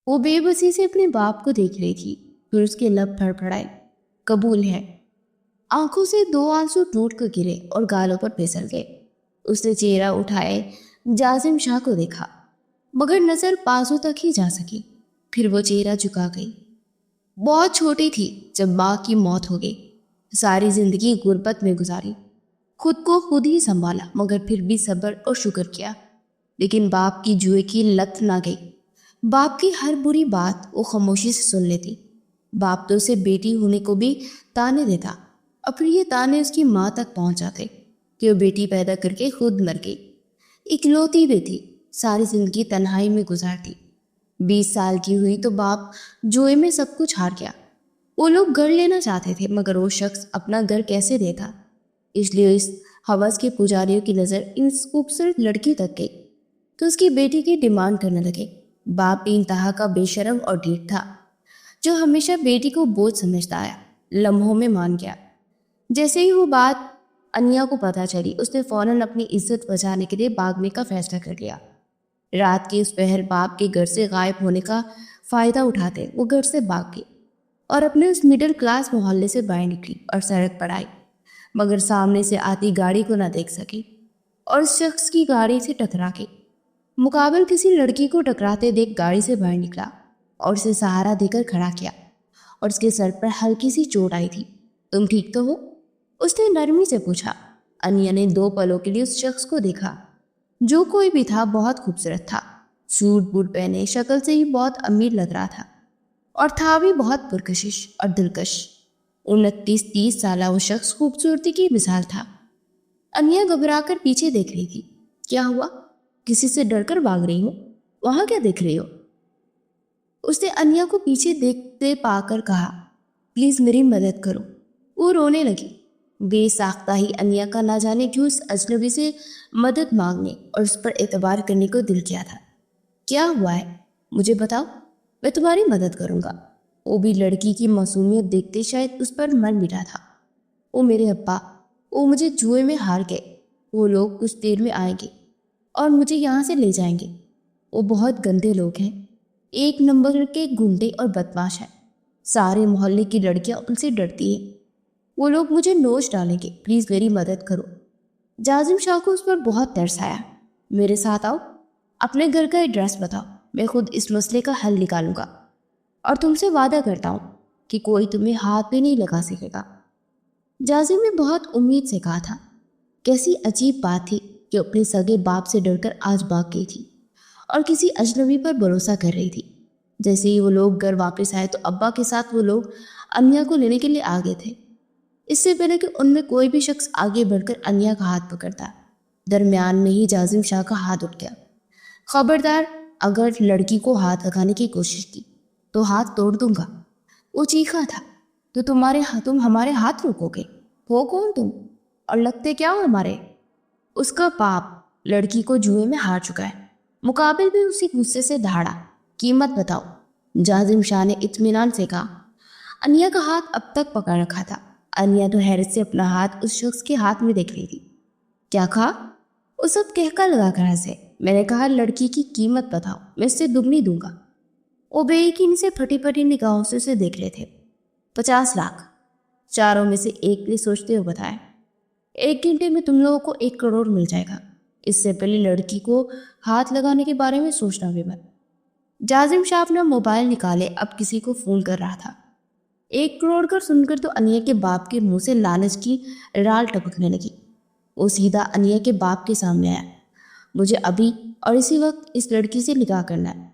وہ بے بسی سے اپنے باپ کو دیکھ رہی تھی، پھر اس کے لب پھڑپھڑائے۔ قبول ہے۔ آنکھوں سے 2 آنسو ٹوٹ کر گرے اور گالوں پر پھسل گئے۔ اس نے چہرہ اٹھائے جازم شاہ کو دیکھا، مگر نظر بازو تک ہی جا سکی، پھر وہ چہرہ جھکا گئی۔ بہت چھوٹی تھی جب ماں کی موت ہو گئی، ساری زندگی غربت میں گزاری، خود کو خود ہی سنبھالا، مگر پھر بھی صبر اور شکر کیا۔ لیکن باپ کی جوئے کی لت نہ گئی۔ باپ کی ہر بری بات وہ خاموشی سے سن لیتی۔ باپ تو اسے بیٹی ہونے کو بھی تانے دیتا، اور پھر یہ تانے اس کی ماں تک پہنچ جاتے کہ وہ بیٹی پیدا کر کے خود مر گئی، اکلوتی بھی تھی، ساری زندگی تنہائی میں گزارتی۔ 20 سال کی ہوئی تو باپ جوئے میں سب کچھ ہار گیا۔ وہ لوگ گھر لینا چاہتے تھے، مگر وہ شخص اپنا گھر کیسے دیتا؟ اس لیے اس حوث کے پجاریوں کی نظر اس خوبصورت لڑکی تک گئی تو اس کی بیٹی کی ڈیمانڈ کرنے لگے۔ باپ بھی انتہا کا بے شرم اور ڈھیٹ تھا، جو ہمیشہ بیٹی کو بوجھ سمجھتا آیا، لمحوں میں مان گیا۔ جیسے ہی وہ بات انیا کو پتہ چلی، اس نے فوراً اپنی عزت بچانے کے لیے بھاگنے کا فیصلہ کر لیا۔ رات کے اس پہر باپ کے گھر سے غائب ہونے کا فائدہ اٹھاتے وہ گھر سے بھاگ گئی اور اپنے اس مڈل کلاس محلے سے باہر نکلی اور سڑک پر آئی، مگر سامنے سے آتی گاڑی کو نہ دیکھ سکی اور اس شخص کی گاڑی سے ٹکرا گئی۔ مقابل کسی لڑکی کو ٹکراتے دیکھ گاڑی سے باہر نکلا اور اسے سہارا دے کر کھڑا کیا، اور اس کے سر پر ہلکی سی چوٹ آئی تھی۔ تم ٹھیک تو ہو؟ اس نے نرمی سے پوچھا۔ انیا نے 2 پلوں کے لیے اس شخص کو دیکھا، جو کوئی بھی تھا بہت خوبصورت تھا، سوٹ بوٹ پہنے، شکل سے ہی بہت امیر لگ رہا تھا، اور تھا بھی بہت پرکشش اور دلکش۔ 29-30 سالہ وہ شخص خوبصورتی کی مثال تھا۔ انیا گھبرا کر پیچھے دیکھ رہی تھی۔ کیا ہوا؟ کسی سے ڈر کر بھاگ رہی ہو؟ وہاں کیا دیکھ رہی ہو؟ اس نے انیا کو پیچھے دیکھتے پا کر کہا، پلیز میری مدد کرو۔ وہ رونے لگی۔ بے ساختہ ہی انیا کا نہ جانے کیوں اس اجنبی سے مدد مانگنے اور اس پر اعتبار کرنے کو دل کیا تھا۔ کیا ہوا ہے؟ مجھے بتاؤ، میں تمہاری مدد کروں گا۔ وہ بھی لڑکی کی معصومیت دیکھتے شاید اس پر مر مٹا تھا۔ وہ میرے ابا، وہ مجھے جوئے میں ہار گئے۔ وہ لوگ کچھ دیر میں آئیں گے اور مجھے یہاں سے لے جائیں گے۔ وہ بہت گندے لوگ ہیں، 1 نمبر کے گنڈے اور بدماش ہیں۔ سارے محلے کی لڑکیاں ان سے ڈرتی ہیں۔ وہ لوگ مجھے نوچ ڈالیں گے، پلیز میری مدد کرو۔ جازم شاہ کو اس پر بہت ترس آیا۔ میرے ساتھ آؤ، اپنے گھر کا ایڈریس بتاؤ، میں خود اس مسئلے کا حل نکالوں گا، اور تم سے وعدہ کرتا ہوں کہ کوئی تمہیں ہاتھ بھی نہیں لگا سکے گا۔ جازم نے بہت امید سے کہا تھا۔ کیسی عجیب بات تھی کہ اپنے سگے باپ سے ڈر کر آج بھاگ گئی تھی اور کسی اجنبی پر بھروسہ کر رہی تھی۔ جیسے ہی وہ لوگ گھر واپس آئے تو ابا کے ساتھ وہ لوگ انیا کو لینے کے لیے آ گئے تھے، اس سے پہلے کہ ان میں کوئی بھی شخص آگے بڑھ کر انیا کا ہاتھ پکڑتا۔ درمیان میں ہی جازم شاہ کا ہاتھ اٹھ گیا۔ خبردار، اگر لڑکی کو ہاتھ لگانے کی کوشش کی تو ہاتھ توڑ دوں گا، وہ چیخا تھا۔ تو تم ہمارے ہاتھ روکو گے؟ ہو کون تم اور لگتے کیا ہو ہمارے؟ اس کا باپ لڑکی کو جوئے میں ہار چکا ہے۔ مقابل بھی اسی غصے سے دھاڑا۔ قیمت بتاؤ، جازم شاہ نے اطمینان سے کہا۔ انیا کا ہاتھ اب تک پکڑ رکھا تھا۔ انیا تو حیرت سے اپنا ہاتھ اس شخص کے ہاتھ میں دیکھ رہی تھی۔ کیا کہا؟ وہ سب کہکا لگا کر ہنسے۔ میں نے کہا لڑکی کی قیمت بتاؤ، میں اس سے دگنی دوں گا۔ وہ بے یقینی سے پھٹی پھٹی نگاہوں سے اسے دیکھ رہے تھے۔ 50 لاکھ، چاروں میں سے ایک نے سوچتے ہوئے بتایا۔ 1 گھنٹے میں تم لوگوں کو 1 کروڑ مل جائے گا۔ اس سے پہلے لڑکی کو ہاتھ لگانے کے بارے میں سوچنا بھی مت۔ جازم شاہ اپنا موبائل نکالے اب کسی کو فون کر رہا تھا۔ 1 کروڑ کا سن کر تو انیا کے باپ کے منہ سے لالچ کی رال ٹپکنے لگی۔ وہ سیدھا انیا کے باپ کے سامنے آیا۔ مجھے ابھی اور اسی وقت اس لڑکی سے نکاح کرنا ہے۔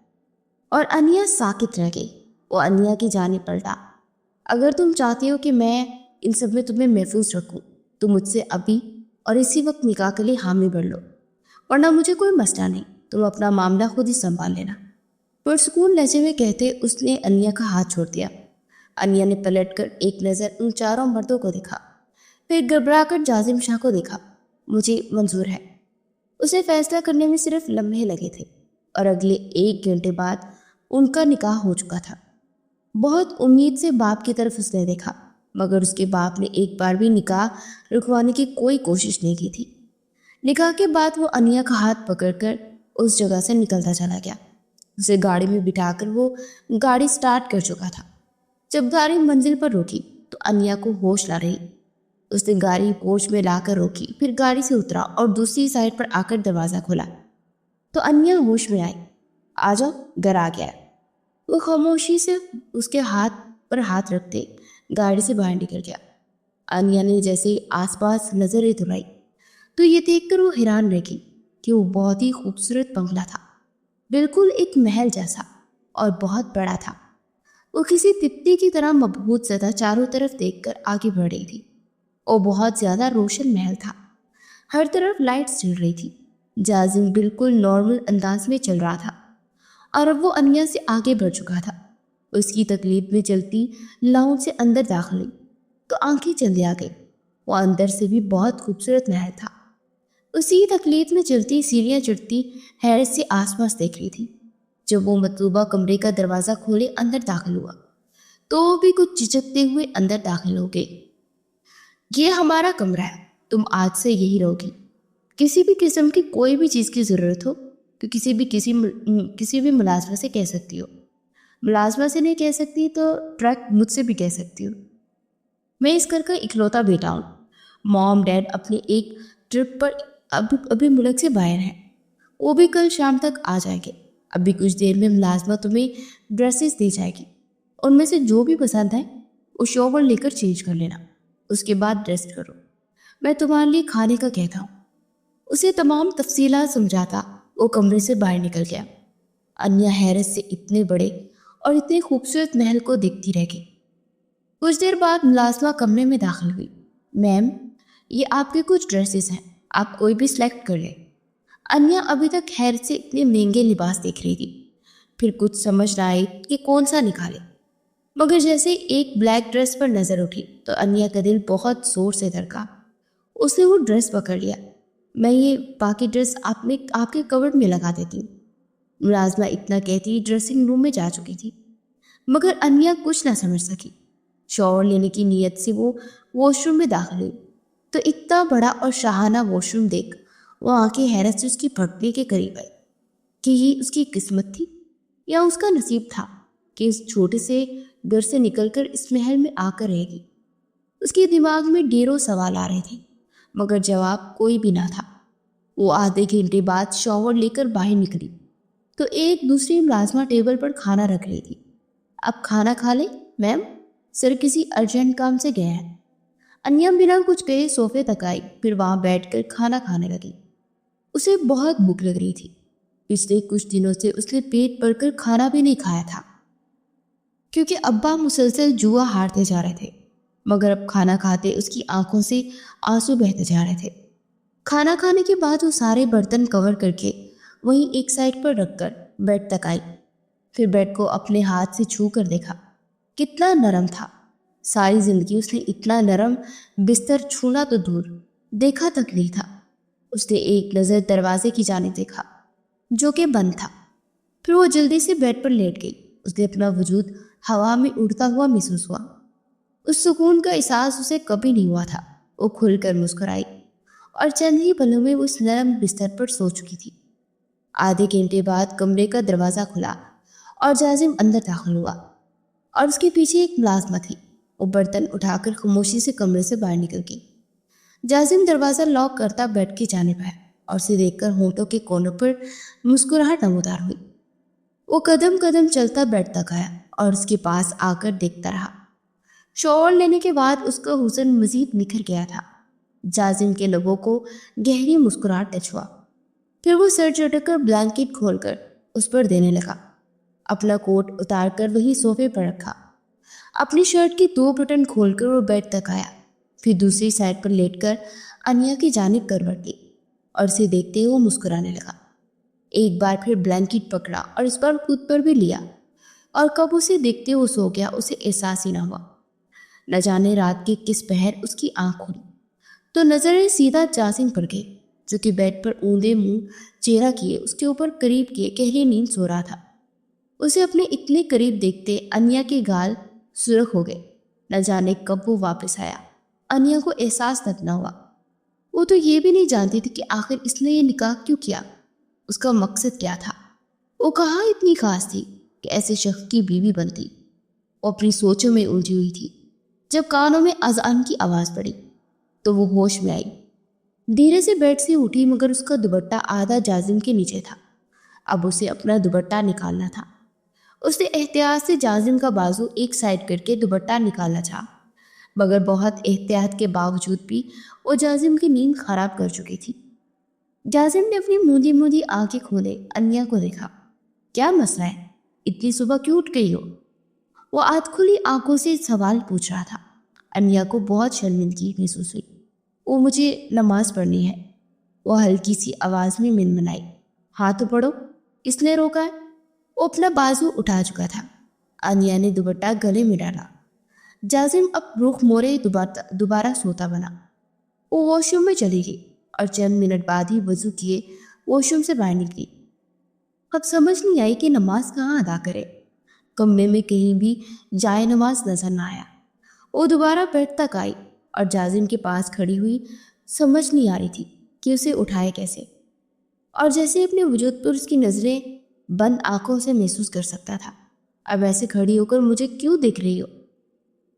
اور انیا ساکت رہ گئی۔ وہ انیا کی جانب پلٹا۔ اگر تم چاہتی ہو کہ میں ان سب میں تمہیں محفوظ رکھوں تو مجھ سے ابھی اور اسی وقت نکاح کے لیے حامی بھر لو، ورنہ مجھے کوئی مسئلہ نہیں، تم اپنا معاملہ خود ہی سنبھال لینا۔ پرسکون لہجے میں کہتے اس نے انیا کا ہاتھ چھوڑ دیا۔ انیا نے پلٹ کر ایک نظر ان چاروں مردوں کو دیکھا، پھر گھبرا کر جازم شاہ کو دیکھا۔ مجھے منظور ہے۔ اسے فیصلہ کرنے میں صرف لمحے لگے تھے اور اگلے 1 گھنٹے بعد ان کا نکاح ہو چکا تھا۔ بہت امید سے باپ کی طرف اس نے دیکھا، مگر اس کے باپ نے ایک بار بھی نکاح رکھوانے کی کوئی کوشش نہیں کی تھی۔ نکاح کے بعد وہ انیا کا ہاتھ پکڑ کر اس جگہ سے نکلتا چلا گیا۔ اسے گاڑی میں بٹھا کر وہ گاڑی سٹارٹ کر چکا تھا۔ جب گاڑی منزل پر روکی تو انیا کو ہوش لا رہی۔ اس نے گاڑی پورچ میں لا کر روکی، پھر گاڑی سے اترا اور دوسری سائڈ پر آ کر دروازہ کھولا تو انیا ہوش میں آئی۔ آ جاؤ، گھر آ گیا۔ وہ خاموشی سے اس کے ہاتھ پر ہاتھ رکھتے گاڑی سے باہر نکل گیا۔ انیا نے جیسے ہی آس پاس نظریں دہرائی تو یہ دیکھ کر وہ حیران رہ گئی کہ وہ بہت ہی خوبصورت بنگلہ تھا، بالکل ایک محل جیسا، اور بہت بڑا تھا۔ وہ کسی تپتی کی طرح مبہوت زدہ چاروں طرف دیکھ کر آگے بڑھ رہی تھی۔ وہ بہت زیادہ روشن محل تھا، ہر طرف لائٹس جل رہی تھی۔ جازم بالکل نارمل انداز میں چل رہا تھا اور اب وہ انیا سے آگے بڑھ چکا تھا۔ اس کی تکلیف میں چلتی لاؤن سے اندر داخل ہوئی تو آنکھیں چندی آ گئی۔ وہ اندر سے بھی بہت خوبصورت محل تھا۔ اسی تکلیف میں چلتی سیڑھیاں چڑھتی حیرت سے آس پاس دیکھ رہی تھی۔ جب وہ مطلوبہ کمرے کا دروازہ کھولے اندر داخل ہوا تو وہ بھی کچھ جھجکتے ہوئے اندر داخل ہو گئی۔ یہ ہمارا کمرہ ہے، تم آج سے یہی رہو گی۔ کسی بھی قسم کی کوئی بھی چیز کی ضرورت ہو تو کسی بھی ملازمہ سے کہہ سکتی ہو۔ ملازمہ سے نہیں کہہ سکتی تو ڈائریکٹ مجھ سے بھی کہہ سکتی ہو۔ میں اس گھر کا اکلوتا بیٹا ہوں۔ موم ڈیڈ اپنے ایک ٹرپ پر ابھی ملک سے باہر ہیں، وہ بھی کل شام تک آ جائیں گے۔ ابھی کچھ دیر میں ملازمہ تمہیں ڈریسز دی جائے گی، ان میں سے جو بھی پسند ہے وہ شاور لے کر چینج کر لینا، اس کے بعد ریسٹ کرو۔ میں تمہارے لیے کھانے کا کہتا ہوں۔ اسے تمام تفصیلات سمجھاتا وہ کمرے سے باہر نکل گیا۔ انیا حیرت سے اتنے بڑے اور اتنے خوبصورت محل کو دیکھتی رہ گئی۔ کچھ دیر بعد ملازمہ کمرے میں داخل ہوئی۔ میم، یہ آپ کے کچھ ڈریسز ہیں، آپ کوئی بھی سلیکٹ کر لیں۔ انیا ابھی تک حیرت سے اتنے مہنگے لباس دیکھ رہی تھی، پھر کچھ سمجھ نہ آئی کہ کون سا نکالے، مگر جیسے ایک بلیک ڈریس پر نظر اٹھی تو انیا کا دل بہت زور سے دھڑکا۔ اس نے وہ ڈریس پکڑ لیا۔ میں یہ باقی ڈریس آپ کے کورڈ میں لگا دیتی ہوں۔ ملازمہ اتنا کہتی ڈریسنگ روم میں جا چکی تھی، مگر انیا کچھ نہ سمجھ سکی۔ شاور لینے کی نیت سے وہ واش روم میں داخل ہوئی تو اتنا بڑا اور شاہانہ واش روم دیکھ وہ آنکھیں حیرت سے اس کی پھٹنے کے قریب آئی کہ یہ اس کی قسمت تھی یا اس کا نصیب تھا کہ اس چھوٹے سے گھر سے نکل کر اس محل میں آ کر رہے گی۔ اس کے دماغ میں ڈھیروں سوال آ رہے تھے، مگر جواب کوئی بھی نہ تھا۔ وہ آدھے گھنٹے بعد شاور لے کر باہر نکلی تو ایک دوسری ملازمہ ٹیبل پر کھانا رکھ رہی تھی۔ اب کھانا کھا لیں میم، سر کسی ارجنٹ کام سے گئے ہیں۔ انیا بنا کچھ کہے صوفے تک آئی، پھر وہاں بیٹھ کر کھانا کھانے لگی۔ اسے بہت بھوک لگ رہی تھی۔ پچھلے کچھ دنوں سے اس نے پیٹ بھر کر کھانا بھی نہیں کھایا تھا کیونکہ ابا مسلسل جوا ہارتے جا رہے تھے، مگر اب کھانا کھاتے اس کی آنکھوں سے آنسو بہتے جا رہے تھے۔ کھانا کھانے کے بعد وہ سارے برتن کور کر کے وہیں ایک سائڈ پر رکھ کر بیڈ تک آئی، پھر بیڈ کو اپنے ہاتھ سے چھو کر دیکھا، کتنا نرم تھا۔ ساری زندگی اس نے اتنا نرم بستر چھونا تو دور دیکھا تک نہیں تھا۔ اس نے ایک نظر دروازے کی جانب دیکھا جو کہ بند تھا، پھر وہ جلدی سے بیڈ پر لیٹ گئی۔ اس نے اپنا وجود ہوا میں اڑتا ہوا محسوس ہوا۔ اس سکون کا احساس اسے کبھی نہیں ہوا تھا۔ وہ کھل کر مسکرائی اور چند ہی پلوں میں وہ اس نرم بستر پر سو چکی تھی۔ آدھے گھنٹے بعد کمرے کا دروازہ کھلا اور جازم اندر داخل ہوا، اور اس کے پیچھے ایک ملازمہ تھی۔ وہ برتن اٹھا کر خاموشی سے کمرے سے باہر نکل گئی۔ جازم دروازہ لاک کرتا بیڈ کی جانب آیا اور اسے دیکھ کر ہونٹوں کے کونوں پر مسکراہٹ نمودار ہوئی۔ وہ قدم قدم چلتا بیڈ تک آیا اور اس کے پاس آ کر دیکھتا رہا۔ شاور لینے کے بعد اس کا حسن مزید نکھر گیا تھا۔ جازم کے لبوں کو گہری مسکراہٹ ٹچ ہوا، پھر وہ سر جھٹک کر بلینکٹ کھول کر اس پر دینے لگا، اپنا کوٹ اتار کر وہی صوفے پر رکھا۔ اپنی شرٹ کی 2 بٹن کھول کر وہ بیڈ تک آیا، پھر دوسری سائڈ پر لیٹ کر انیا کی جانب کروٹ لی اور اسے دیکھتے وہ مسکرانے لگا۔ ایک بار پھر بلینکٹ پکڑا اور اس بار خود پر بھی لیا، اور کب اسے دیکھتے وہ سو گیا اسے احساس ہی نہ ہوا۔ نہ جانے رات کے کس پہر اس کی آنکھ کھلی تو نظریں سیدھا جازم پر گئی جو کہ بیڈ پر اوندے منہ چہرہ کیے اس کے اوپر قریب کیے گہری نیند سو رہا تھا۔ اسے اپنے اتنے قریب دیکھتے انیا کے گال سرخ ہو گئے۔ نہ جانے کب وہ واپس آیا، انیا کو احساس تک نہ ہوا۔ وہ تو یہ بھی نہیں جانتی تھی کہ آخر اس نے یہ نکاح کیوں کیا، اس کا مقصد کیا تھا۔ وہ کہاں اتنی خاص تھی کہ ایسے شخص کی بیوی بنتی؟ وہ اپنی سوچوں میں الجھی ہوئی تھی جب کانوں میں اذان کی آواز پڑی تو وہ ہوش میں آئی. دھیرے سے بیڈ سے اٹھی مگر اس کا دوپٹہ آدھا جازم کے نیچے تھا. اب اسے اپنا دوپٹہ نکالنا تھا. اس نے احتیاط سے جازم کا بازو ایک سائڈ کر کے دوپٹہ نکالنا چاہا مگر بہت احتیاط کے باوجود بھی وہ جازم کی نیند خراب کر چکی تھی. جازم نے اپنی موندی موندی آنکھیں کھولے انیا کو دیکھا. کیا مسئلہ ہے؟ اتنی صبح کیوں اٹھ گئی ہو؟ وہ آدھ کھلی آنکھوں سے سوال پوچھ رہا تھا. انیا کو بہت شرمندگی محسوس ہوئی. وہ مجھے نماز پڑھنی ہے. وہ ہلکی سی آواز میں منمنائی. ہاں تو پڑھو، اس نے روکا ہے؟ وہ اپنا بازو اٹھا چکا تھا. انیا نے دوپٹہ گلے میں ڈالا. جازم اب رخ موڑے دوبارہ سوتا بنا. وہ واش روم میں چلی گئی اور چند منٹ بعد ہی وضو کیے واش روم سے باہر نکلی. اب سمجھ نہیں آئی کہ نماز کہاں ادا کرے. کمرے میں کہیں بھی جائے نماز نظر نہ آیا. وہ دوبارہ بیڈ تک آئی اور جازم کے پاس کھڑی ہوئی. سمجھ نہیں آ رہی تھی کہ اسے اٹھائے کیسے، اور جیسے اپنے وجود پر اس کی نظریں بند آنکھوں سے محسوس کر سکتا تھا. اب ایسے کھڑی ہو کر مجھے کیوں دیکھ رہی ہو؟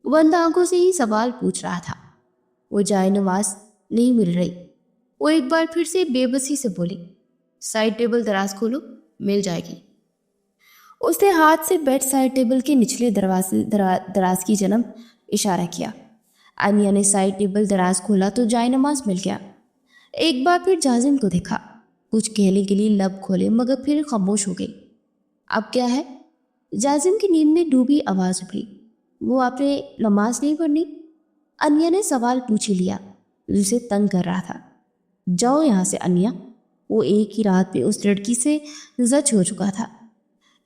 بند آنکھوں سے ہی سوال پوچھ رہا تھا. وہ جائے نماز نہیں مل رہی. وہ ایک بار پھر سے بے بسی سے بولی. سائڈ ٹیبل دراز کھولو، مل جائے گی. اس نے ہاتھ سے بیڈ سائڈ ٹیبل کے نچلے دراز کی جانب اشارہ کیا. انیا نے سائڈ ٹیبل دراز کھولا تو جائے نماز مل گیا. ایک بار پھر جازم کو دیکھا. کچھ کہنے کے لیے لب کھولے مگر پھر خاموش ہو گئی. اب کیا ہے؟ جازم کی نیند میں ڈوبی آواز اٹھی. وہ آپ نے نماز نہیں پڑھنی؟ انیا نے سوال پوچھ لیا جسے تنگ کر رہا تھا. جاؤ یہاں سے انیا. وہ ایک ہی رات میں اس لڑکی سے زچ ہو چکا تھا.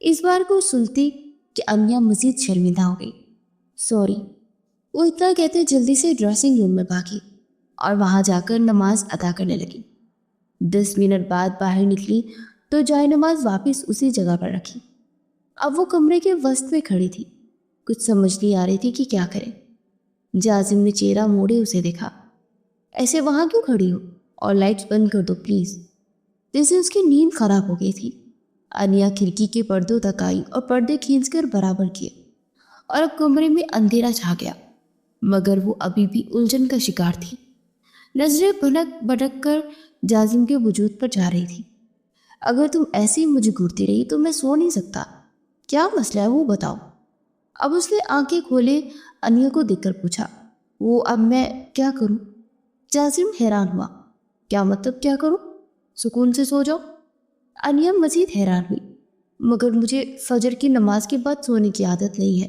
اس بار کو سنتی کہ انیا مزید شرمندہ ہو گئی. سوری. وہ اتنا کہتے جلدی سے ڈریسنگ روم میں بھاگی اور وہاں جا کر نماز ادا کرنے لگی. 10 منٹ بعد باہر نکلی تو جائے نماز واپس اسی جگہ پر رکھی. اب وہ کمرے کے وسط میں کھڑی تھی. کچھ سمجھ نہیں آ رہی تھی کہ کیا کرے. جازم نے چہرہ موڑے اسے دیکھا. ایسے وہاں کیوں کھڑی ہو؟ اور لائٹس بند کر دو پلیز. جیسے اس کی نیند خراب ہو گئی تھی. انیا کھڑکی کے پردوں تک آئی اور پردے کھینچ کر برابر کیے اور اب کمرے میں اندھیرا چھا گیا مگر وہ ابھی بھی الجھن کا شکار تھی. نظریں بھٹک بھٹک کر جازم کے وجود پر جا رہی تھی. اگر تم ایسے ہی مجھے گھورتی رہی تو میں سو نہیں سکتا. کیا مسئلہ ہے وہ بتاؤ. اب اس نے آنکھیں کھولے انیا کو دیکھ کر پوچھا. وہ اب میں کیا کروں؟ جازم حیران ہوا. کیا مطلب کیا کروں؟ سکون سے سو جاؤ. انیا مزید حیران ہوئی. مگر مجھے فجر کی نماز کے بعد سونے کی عادت نہیں ہے.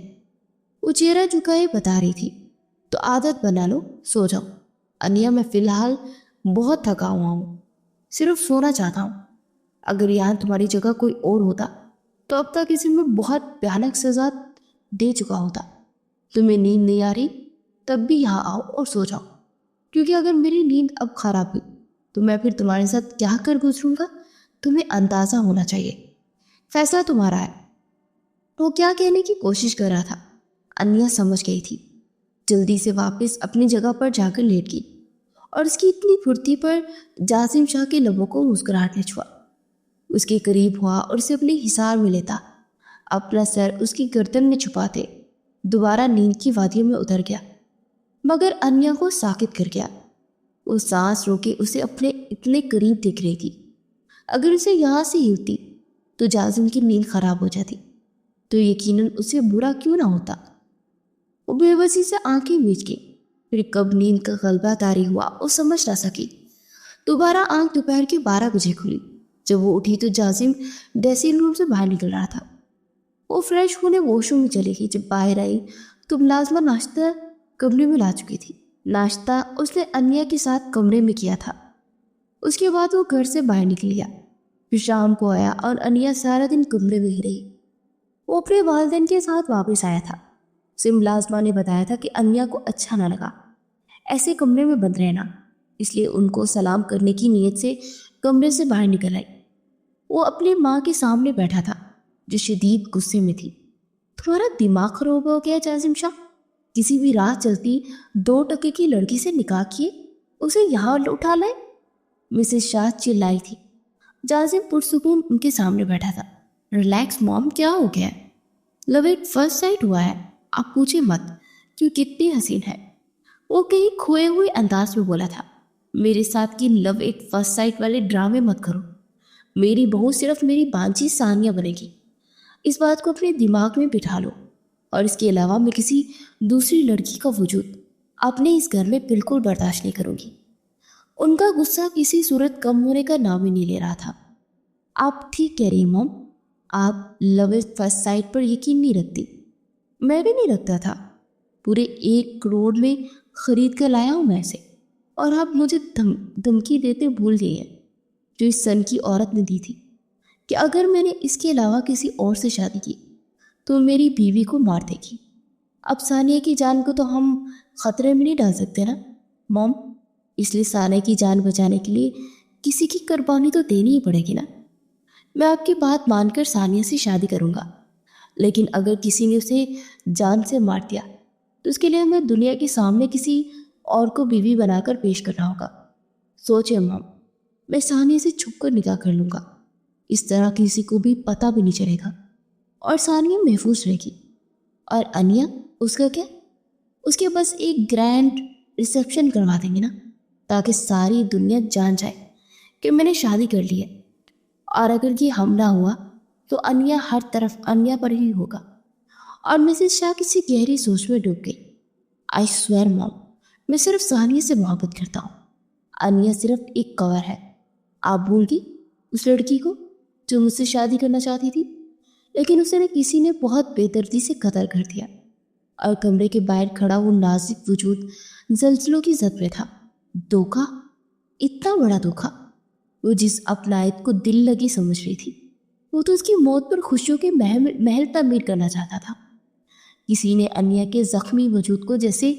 وہ چہرہ جھکائے بتا رہی تھی. تو عادت بنا لو، سو جاؤ. انیا میں فی الحال بہت تھکا ہوا ہوں، صرف سونا چاہتا ہوں. اگر یہاں تمہاری جگہ کوئی اور ہوتا تو اب تک اسے میں بہت بھیانک سزا دے چکا ہوتا. تمہیں نیند نہیں آ رہی تب بھی یہاں آؤ اور سو جاؤ، کیونکہ اگر میری نیند اب خراب ہوئی تو میں پھر تمہارے ساتھ کیا کر گزروں گا تمہیں اندازہ ہونا چاہیے. فیصلہ تمہارا ہے. وہ کیا کہنے کی کوشش کر رہا تھا انیا سمجھ گئی تھی. جلدی سے واپس اپنی جگہ پر جا کر لیٹ گئی اور اس کی اتنی پھرتی پر جازم شاہ کے لبوں کو مسکراہٹ نے چھوا. اس کے قریب ہوا اور اسے اپنے حصار میں لیتا. اپنا سر اس کی گردن میں چھپاتے دوبارہ نیند کی وادیوں میں اتر گیا مگر انیا کو ساکت کر گیا. وہ سانس روکے اسے اپنے اتنے قریب دیکھ رہی تھی. اگر اسے یہاں سے ہلتی تو جازم کی نیند خراب ہو جاتی تو یقیناً اسے برا کیوں نہ ہوتا. وہ بے بسی سے آنکھیں میچ گئی. پھر کب نیند کا غلبہ طاری ہوا وہ سمجھ نہ سکی. دوبارہ آنکھ دوپہر کے 12 بجے کھلی. جب وہ اٹھی تو جازم ڈریسنگ روم سے باہر نکل رہا تھا. وہ فریش ہونے واش روم میں چلی گئی. جب باہر آئی تو ملازمہ ناشتہ کمرے میں لا چکی تھی. ناشتہ اس نے انیا کے ساتھ کمرے میں کیا تھا. اس کے بعد وہ گھر سے باہر نکل گیا. پھر شام کو آیا اور انیا سارا دن کمرے میں ہی رہی. وہ اپنے والدین کے ساتھ واپس آیا تھا. اسے ملازمہ نے بتایا تھا کہ انیا کو اچھا نہ لگا ایسے کمرے میں بند رہنا، اس لیے ان کو سلام کرنے کی نیت سے کمرے سے باہر نکل آئی. وہ اپنی ماں کے سامنے بیٹھا تھا جو شدید غصے میں تھی. تمہارا دماغ خراب ہو گیا جازم شاہ؟ کسی بھی راہ چلتی 2 ٹکے کی لڑکی سے نکاح کیے اسے یہاں اٹھا لائے. مسز شاہ چلائی تھی. جازم پرسکون ان کے سامنے بیٹھا تھا. ریلیکس مام، کیا ہو گیا ہے؟ لو ایٹ فرسٹ سائٹ ہوا ہے، آپ پوچھے مت کہ وہ کتنی حسین ہے۔ وہ کہیں کھوئے ہوئے انداز میں بولا تھا۔ میرے ساتھ کی لو ایٹ فرسٹ سائٹ والے ڈرامے مت کرو۔ میری بہو صرف میری بانجی ثانیہ بنے گی، اس بات کو اپنے دماغ میں بٹھا لو۔ اور اس کے علاوہ میں کسی دوسری لڑکی کا وجود اپنے اس گھر میں بالکل برداشت نہیں کروں گی۔ ان کا غصہ کسی صورت کم ہونے کا نام ہی نہیں لے رہا تھا۔ آپ ٹھیک کہہ رہی موم، آپ لو ایٹ فرسٹ سائٹ پر یقین نہیں رکھتی۔ میں بھی نہیں رکھتا تھا، پورے 1 کروڑ میں خرید کر لایا ہوں میں اسے، اور آپ مجھے دھمکی دیتے بھول گئی ہیں جو اس سن کی عورت نے دی تھی کہ اگر میں نے اس کے علاوہ کسی اور سے شادی کی تو میری بیوی کو مار دے گی۔ اب ثانیہ کی جان کو تو ہم خطرے میں نہیں ڈال سکتے نا موم، اس لیے ثانیہ کی جان بچانے کے لیے کسی کی قربانی تو دینی ہی پڑے گی نا۔ میں آپ کی بات مان کر ثانیہ سے شادی کروں گا، لیکن اگر کسی نے اسے جان سے مار دیا تو اس کے لیے ہمیں دنیا کے سامنے کسی اور کو بیوی بنا کر پیش کرنا ہوگا۔ سوچے مام، میں ثانیہ سے چھپ کر نکاح کر لوں گا، اس طرح کسی کو بھی پتہ بھی نہیں چلے گا، اور ثانیہ محفوظ رہے گی۔ اور انیا، اس کا کیا؟ اس کے بس ایک گرینڈ ریسیپشن کروا دیں گے نا، تاکہ ساری دنیا جان جائے کہ میں نے شادی کر لی ہے۔ اور اگر یہ حملہ ہوا تو انیا ہر طرف انیا پر ہی ہوگا۔ اور مسز شاہ کسی گہری سوچ میں ڈوب گئی۔ آئی سویئر موم، میں صرف ثانیہ سے محبت کرتا ہوں، انیا صرف ایک کور ہے۔ آپ بھول گئی اس لڑکی کو جو مجھ سے شادی کرنا چاہتی تھی، لیکن اسے کسی نے بہت بے دردی سے قتل کر دیا، اور کمرے کے باہر کھڑا وہ نازک وجود زلزلوں کی زد میں تھا۔ دھوکہ، اتنا بڑا دھوکہ۔ وہ جس اپنائیت کو دل لگی سمجھ رہی تھی، وہ تو اس کی موت پر خوشیوں کے محل تعمیر کرنا چاہتا تھا۔ کسی نے انیا کے زخمی وجود کو جیسے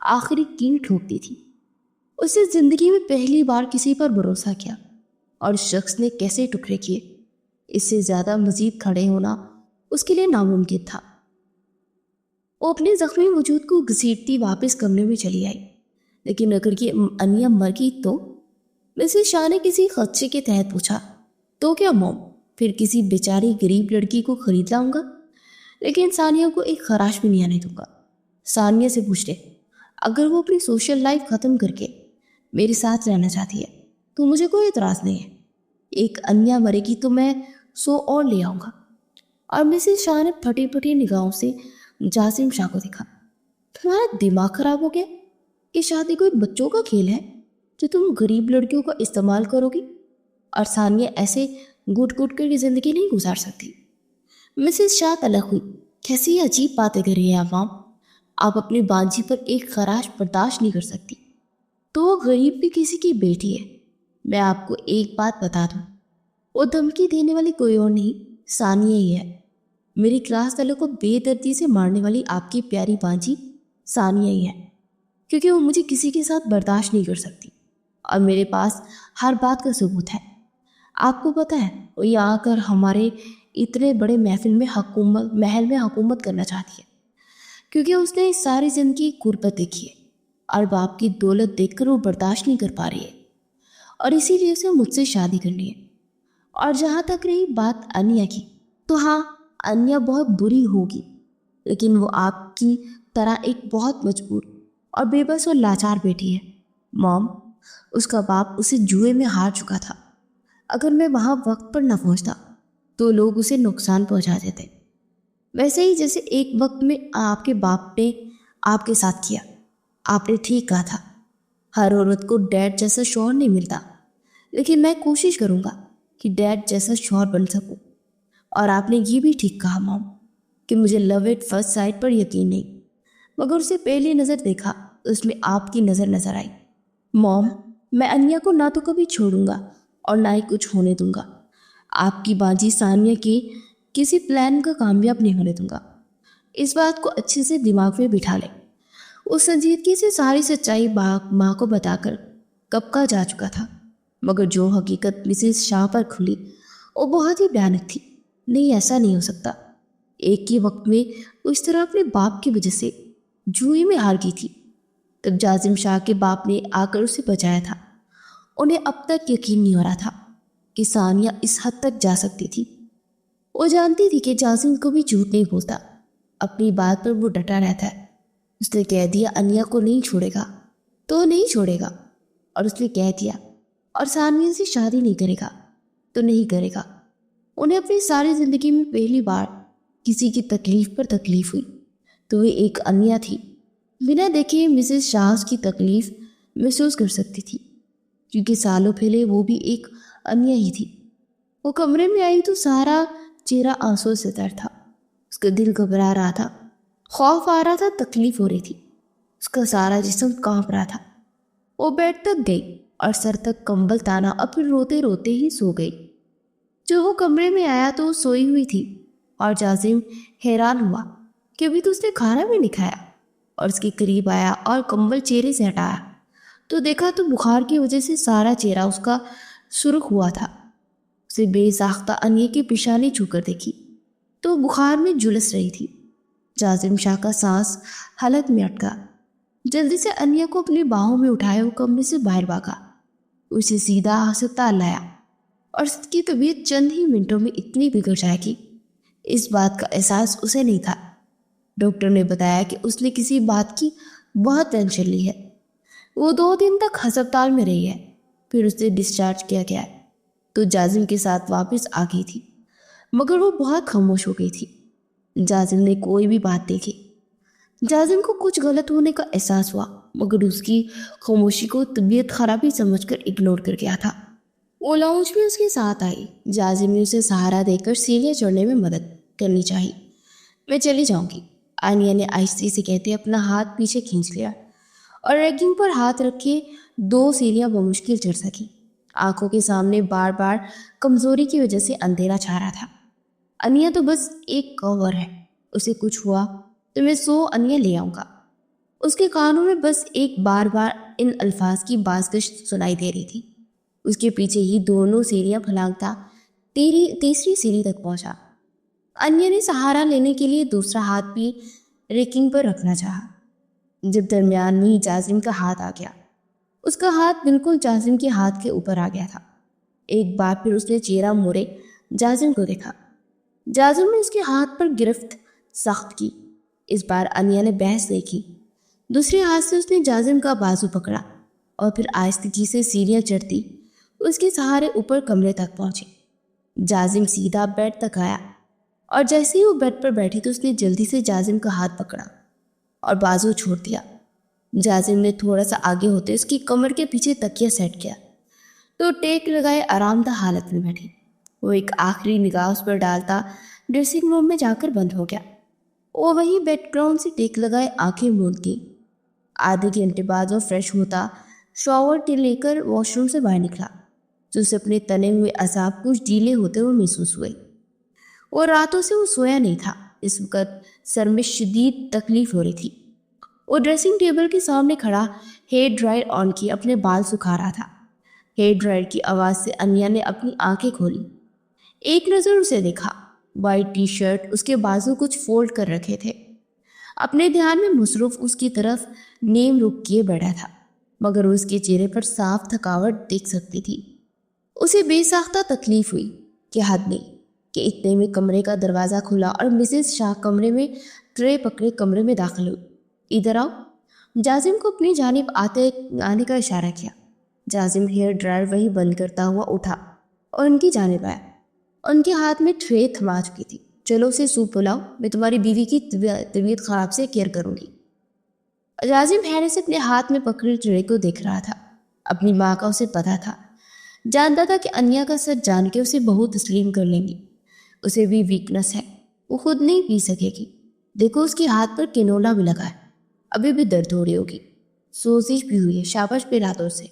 آخری کیل ٹھوک دی تھی۔ اس نے زندگی میں پہلی بار کسی پر بھروسہ کیا، اور شخص نے کیسے ٹکڑے کیے، اس سے زیادہ مزید کھڑے ہونا اس کے لیے ناممکن تھا۔ وہ اپنے زخمی وجود کو گھسیٹتی واپس کمرے میں چلی آئی۔ لیکن اگر یہ انیا مر گئی تو؟ مسز شاہ نے کسی خدشے کے تحت پوچھا۔ تو کیا موم، پھر کسی بیچاری غریب لڑکی کو خرید لاؤں گا، لیکن ثانیہ کو ایک خراش بھی نہیں آنے دوں گا۔ ثانیہ سے پوچھ لے، اگر وہ اپنی سوشل لائف ختم کر کے میرے ساتھ رہنا چاہتی ہے تو مجھے کوئی اعتراض نہیں ہے۔ ایک انیا مرے گی تو میں 100 اور لے آؤں گا۔ اور مسز شاہ نے پھٹی پھٹی نگاہوں سے جاسم شاہ کو دیکھا۔ تمہارا دماغ خراب ہو گیا؟ یہ شادی کوئی بچوں کا کھیل ہے جو تم غریب لڑکیوں کا استعمال کرو گی؟ اور ثانیہ ایسے گھٹ گھٹ کر کی زندگی نہیں گزار سکتی۔ مسز شاہ تلخ ہوئی۔ کیسی عجیب باتیں کر رہی ہیں آپ مام، آپ اپنی بانجی پر ایک خراش برداشت نہیں کر سکتی۔ تو وہ غریب بھی کسی کی بیٹی ہے۔ میں آپ کو ایک بات بتا دوں، وہ دھمکی دینے والی کوئی اور نہیں، ثانیہ ہی ہے۔ میری کلاس والوں کو بے دردی سے مارنے والی آپ کی پیاری بانجی ثانیہ ہی ہے، کیونکہ وہ مجھے کسی کے ساتھ برداشت نہیں کر سکتی، اور میرے پاس ہر بات کا ثبوت ہے۔ آپ کو پتہ ہے وہ یہاں آ کر ہمارے اتنے بڑے محل میں حکومت کرنا چاہتی ہے، کیونکہ اس نے ساری زندگی غربت دیکھی ہے، اور باپ کی دولت دیکھ کر وہ برداشت نہیں کر پا رہی ہے، اور اسی لیے اسے مجھ سے شادی کرنی ہے۔ اور جہاں تک رہی بات انیا کی، تو ہاں، انیا بہت بری ہوگی، لیکن وہ آپ کی طرح ایک بہت مجبور اور بے بس اور لاچار بیٹی ہے۔ موم، اس کا باپ اسے جوئے میں ہار چکا تھا۔ اگر میں وہاں وقت پر نہ پہنچتا تو لوگ اسے نقصان پہنچا دیتے، ویسے ہی جیسے ایک وقت میں آپ کے باپ نے آپ کے ساتھ کیا۔ آپ نے ٹھیک کہا تھا، ہر عورت کو ڈیڈ جیسا شوہر نہیں ملتا، لیکن میں کوشش کروں گا کہ ڈیڈ جیسا شوہر بن سکوں۔ اور آپ نے یہ بھی ٹھیک کہا موم کہ مجھے لو ایٹ فرسٹ سائٹ پر یقین نہیں، مگر اسے پہلی نظر دیکھا تو اس میں آپ کی نظر آئی۔ موم، میں انیا کو نہ تو کبھی چھوڑوں گا اور نہ ہی کچھ ہونے دوں گا۔ آپ کی بانجی ثانیہ کی کسی پلان کا کامیاب نہیں ہونے دوں گا۔ اس بات کو اچھے سے دماغ میں بٹھا لے۔ وہ سنجیدگی سے ساری سچائی ماں کو بتا کر کب کا جا چکا تھا، مگر جو حقیقت مسز شاہ پر کھلی وہ بہت ہی بھیانک تھی۔ نہیں، ایسا نہیں ہو سکتا۔ ایک ہی وقت میں وہ اس طرح اپنے باپ کی وجہ سے جوئی میں ہار گئی تھی۔ تب جاسم شاہ کے باپ نے آ کر اسے بچایا تھا۔ انہیں اب تک یقین نہیں ہو رہا تھا کہ ثانیہ اس حد تک جا سکتی تھی۔ وہ جانتی تھی کہ جاسم کو بھی جھوٹ نہیں بولتا، اپنی بات پر وہ ڈٹا رہتا ہے۔ اس نے کہہ دیا انیا کو نہیں چھوڑے گا تو نہیں چھوڑے گا، اور اس نے کہہ دیا اور ثانیہ سے شادی نہیں کرے گا تو نہیں کرے گا۔ انہیں اپنی ساری زندگی میں پہلی بار کسی کی تکلیف پر تکلیف ہوئی تو وہ ایک انیا تھی۔ بنا دیکھے مسز شاہ کی تکلیف محسوس کر سکتی تھی، کیونکہ سالوں پہلے وہ بھی ایک انیا ہی تھی۔ وہ کمرے میں آئی تو سارا چہرہ آنسو سے تر تھا، اس کا دل گھبرا رہا تھا، خوف آ رہا تھا، تکلیف ہو رہی تھی، اس کا سارا جسم کانپ رہا تھا۔ وہ بیڈ تک گئی اور سر تک کمبل تانا اور پھر روتے روتے ہی سو گئی۔ جو وہ کمرے میں آیا تو وہ سوئی ہوئی تھی، اور جاسم حیران ہوا کہ ابھی تو اس نے کھانا بھی نہیں کھایا، اور اس کے قریب آیا اور کمبل چہرے سے ہٹایا تو دیکھا تو بخار کی وجہ سے سارا چہرہ اس کا سرخ ہوا تھا۔ اسے بے ساختہ انیا کی پیشانی چھو کر دیکھی تو بخار میں جھلس رہی تھی۔ جاسم شاہ کا سانس حلق میں اٹکا، جلدی سے انیا کو اپنی باہوں میں اٹھائے وہ کمرے سے باہر بھاگا، اسے سیدھا ہسپتال لایا، اور اس کی طبیعت چند ہی منٹوں میں اتنی بگڑ جائے گی اس بات کا احساس اسے نہیں تھا۔ ڈاکٹر نے بتایا کہ اس نے کسی بات کی بہت ٹینشن لی ہے۔ وہ 2 دن تک ہسپتال میں رہی ہے، پھر اسے ڈسچارج کیا گیا ہے تو جاسم کے ساتھ واپس آ گئی تھی، مگر وہ بہت خاموش ہو گئی تھی۔ جاسم نے کوئی بھی بات نہیں کی۔ جاسم کو کچھ غلط ہونے کا احساس ہوا، مگر اس کی خاموشی کو طبیعت خرابی سمجھ کر اگنور کر گیا تھا۔ وہ لاؤنج میں اس کے ساتھ آئی۔ جاسم نے اسے سہارا دے کر سیڑھیاں چڑھنے میں مدد کرنی چاہی۔ میں چلی جاؤں گی، انیا نے آہستہ سے کہتے اپنا ہاتھ پیچھے کھینچ لیا اور ریگنگ پر ہاتھ رکھے 2 سیڑھیاں بمشکل چڑھ سکی۔ آنکھوں کے سامنے بار بار کمزوری کی وجہ سے اندھیرا چھا رہا تھا۔ انیا تو بس ایک کور ہے، اسے کچھ ہوا تو میں 100 انیا لے آؤں گا۔ اس کے کانوں میں بس ایک بار بار ان الفاظ کی بازگشت سنائی دے رہی تھی۔ اس کے پیچھے ہی دونوں سیڑھیاں پھلانگتا تیسری سیڑھی تک پہنچا۔ انیا نے سہارا لینے کے لیے دوسرا ہاتھ بھی ریکنگ پر رکھنا چاہا، جب درمیان میں ہی جاسم کا ہاتھ آ گیا۔ اس کا ہاتھ بالکل جاسم کے ہاتھ کے اوپر آ گیا تھا۔ ایک بار پھر اس نے چہرہ موڑے جاسم کو دیکھا۔ جاسم نے اس کے ہاتھ پر گرفت سخت کی۔ اس بار انیا نے بحث نہیں کی۔ دوسرے ہاتھ سے اس نے جاسم کا بازو پکڑا اور پھر آہستگی سے سیڑھیاں چڑھتی اس کے سہارے اوپر کمرے تک پہنچے۔ جاسم سیدھا بیڈ تک آیا، اور جیسے ہی وہ بیڈ پر بیٹھی تو اس نے جلدی سے جاسم کا ہاتھ پکڑا اور بازو چھوڑ دیا۔ جاسم نے تھوڑا سا آگے ہوتے اس کی کمر کے پیچھے تکیہ سیٹ کیا تو ٹیک لگائے آرام دہ حالت میں بیٹھی۔ وہ ایک آخری نگاہ اس پر ڈالتا ڈریسنگ روم میں جا کر بند ہو گیا۔ وہ وہیں بیک گراؤنڈ سے ٹیک لگائے آنکھیں موند گئی۔ آدھے گھنٹے بعد وہ فریش ہوتا شاور لے کر واش روم سے باہر نکلا تو اسے اپنے تنے ہوئے اعصاب کچھ ڈھیلے ہوتے ہوئے محسوس ہوئے۔ اور راتوں سے وہ سویا نہیں تھا۔ اس وقت سر میں شدید تکلیف ہو رہی تھی۔ وہ ڈریسنگ ٹیبل کے سامنے کھڑا ہیئر ڈرائر آن کی اپنے بال سکھا رہا تھا۔ ہیئر ڈرائر کی آواز سے انیا نے اپنی آنکھیں کھولی، ایک نظر اسے دیکھا۔ وائٹ ٹی شرٹ، اس کے بازو کچھ فولڈ کر رکھے تھے۔ اپنے دھیان میں مصروف اس کی طرف نیم رخ کیے بیٹھا تھا، مگر اس کے چہرے پر صاف تھکاوٹ دیکھ سکتی تھی۔ اسے بے ساختہ تکلیف ہوئی کہ حد نہیں کہ اتنے میں کمرے کا دروازہ کھلا اور مسز شاہ کمرے میں ٹرے پکڑے کمرے میں داخل ہوئی۔ ادھر آؤ، جاسم کو اپنی جانب آنے کا اشارہ کیا۔ جاسم ہیئر ڈرائر وہی بند کرتا ہوا اٹھا اور ان کی جانب آیا۔ ان کے ہاتھ میں ٹرے تھما چکی تھی۔ چلو اسے سوپ پلاؤ، میں تمہاری بیوی کی طبیعت خراب سے کیئر کروں گی۔ جاسم حیرت سے اپنے ہاتھ میں پکڑے ٹرے کو دیکھ رہا تھا۔ اپنی ماں کا اسے پتا تھا، جانتا تھا کہ انیا کا سچ جان کے اسے بہت تسلیم کر لیں گی۔ اسے بھی ویکنس ہے، وہ خود نہیں پی سکے گی۔ دیکھو اس کے ہاتھ پر کنولا بھی لگا ہے، ابھی بھی درد ہو رہی ہوگی۔ سوزش بھی ہوئی ہے، شاباش پہ راتوں سے۔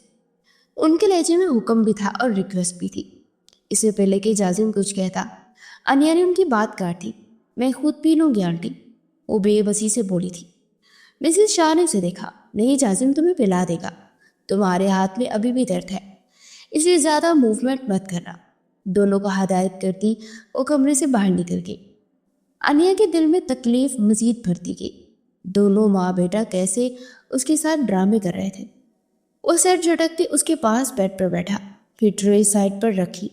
ان کے لہجے میں حکم بھی تھا اور ریکویسٹ بھی تھی۔ اس سے پہلے کہ جاسم کچھ کہتا، انیا نے ان کی بات کاٹ دی۔ میں خود پی لوں گی آنٹی، وہ بے بسی سے بولی تھی۔ مسز شاہ نے اسے دیکھا۔ نہیں جاسم، تمہیں پلا دے گا، تمہارے ہاتھ میں ابھی بھی درد ہے، اس لیے زیادہ موومنٹ مت کرنا۔ دونوں کو ہدایت کرتی وہ کمرے سے باہر نکل گئی۔ انیا کے دل میں تکلیف مزید بڑھتی گئی۔ دونوں ماں بیٹا کیسے اس کے ساتھ ڈرامے کر رہے تھے۔ وہ سر جھٹکتے اس کے پاس بیڈ پر بیٹھا، پھر ٹرے سائڈ پر رکھی۔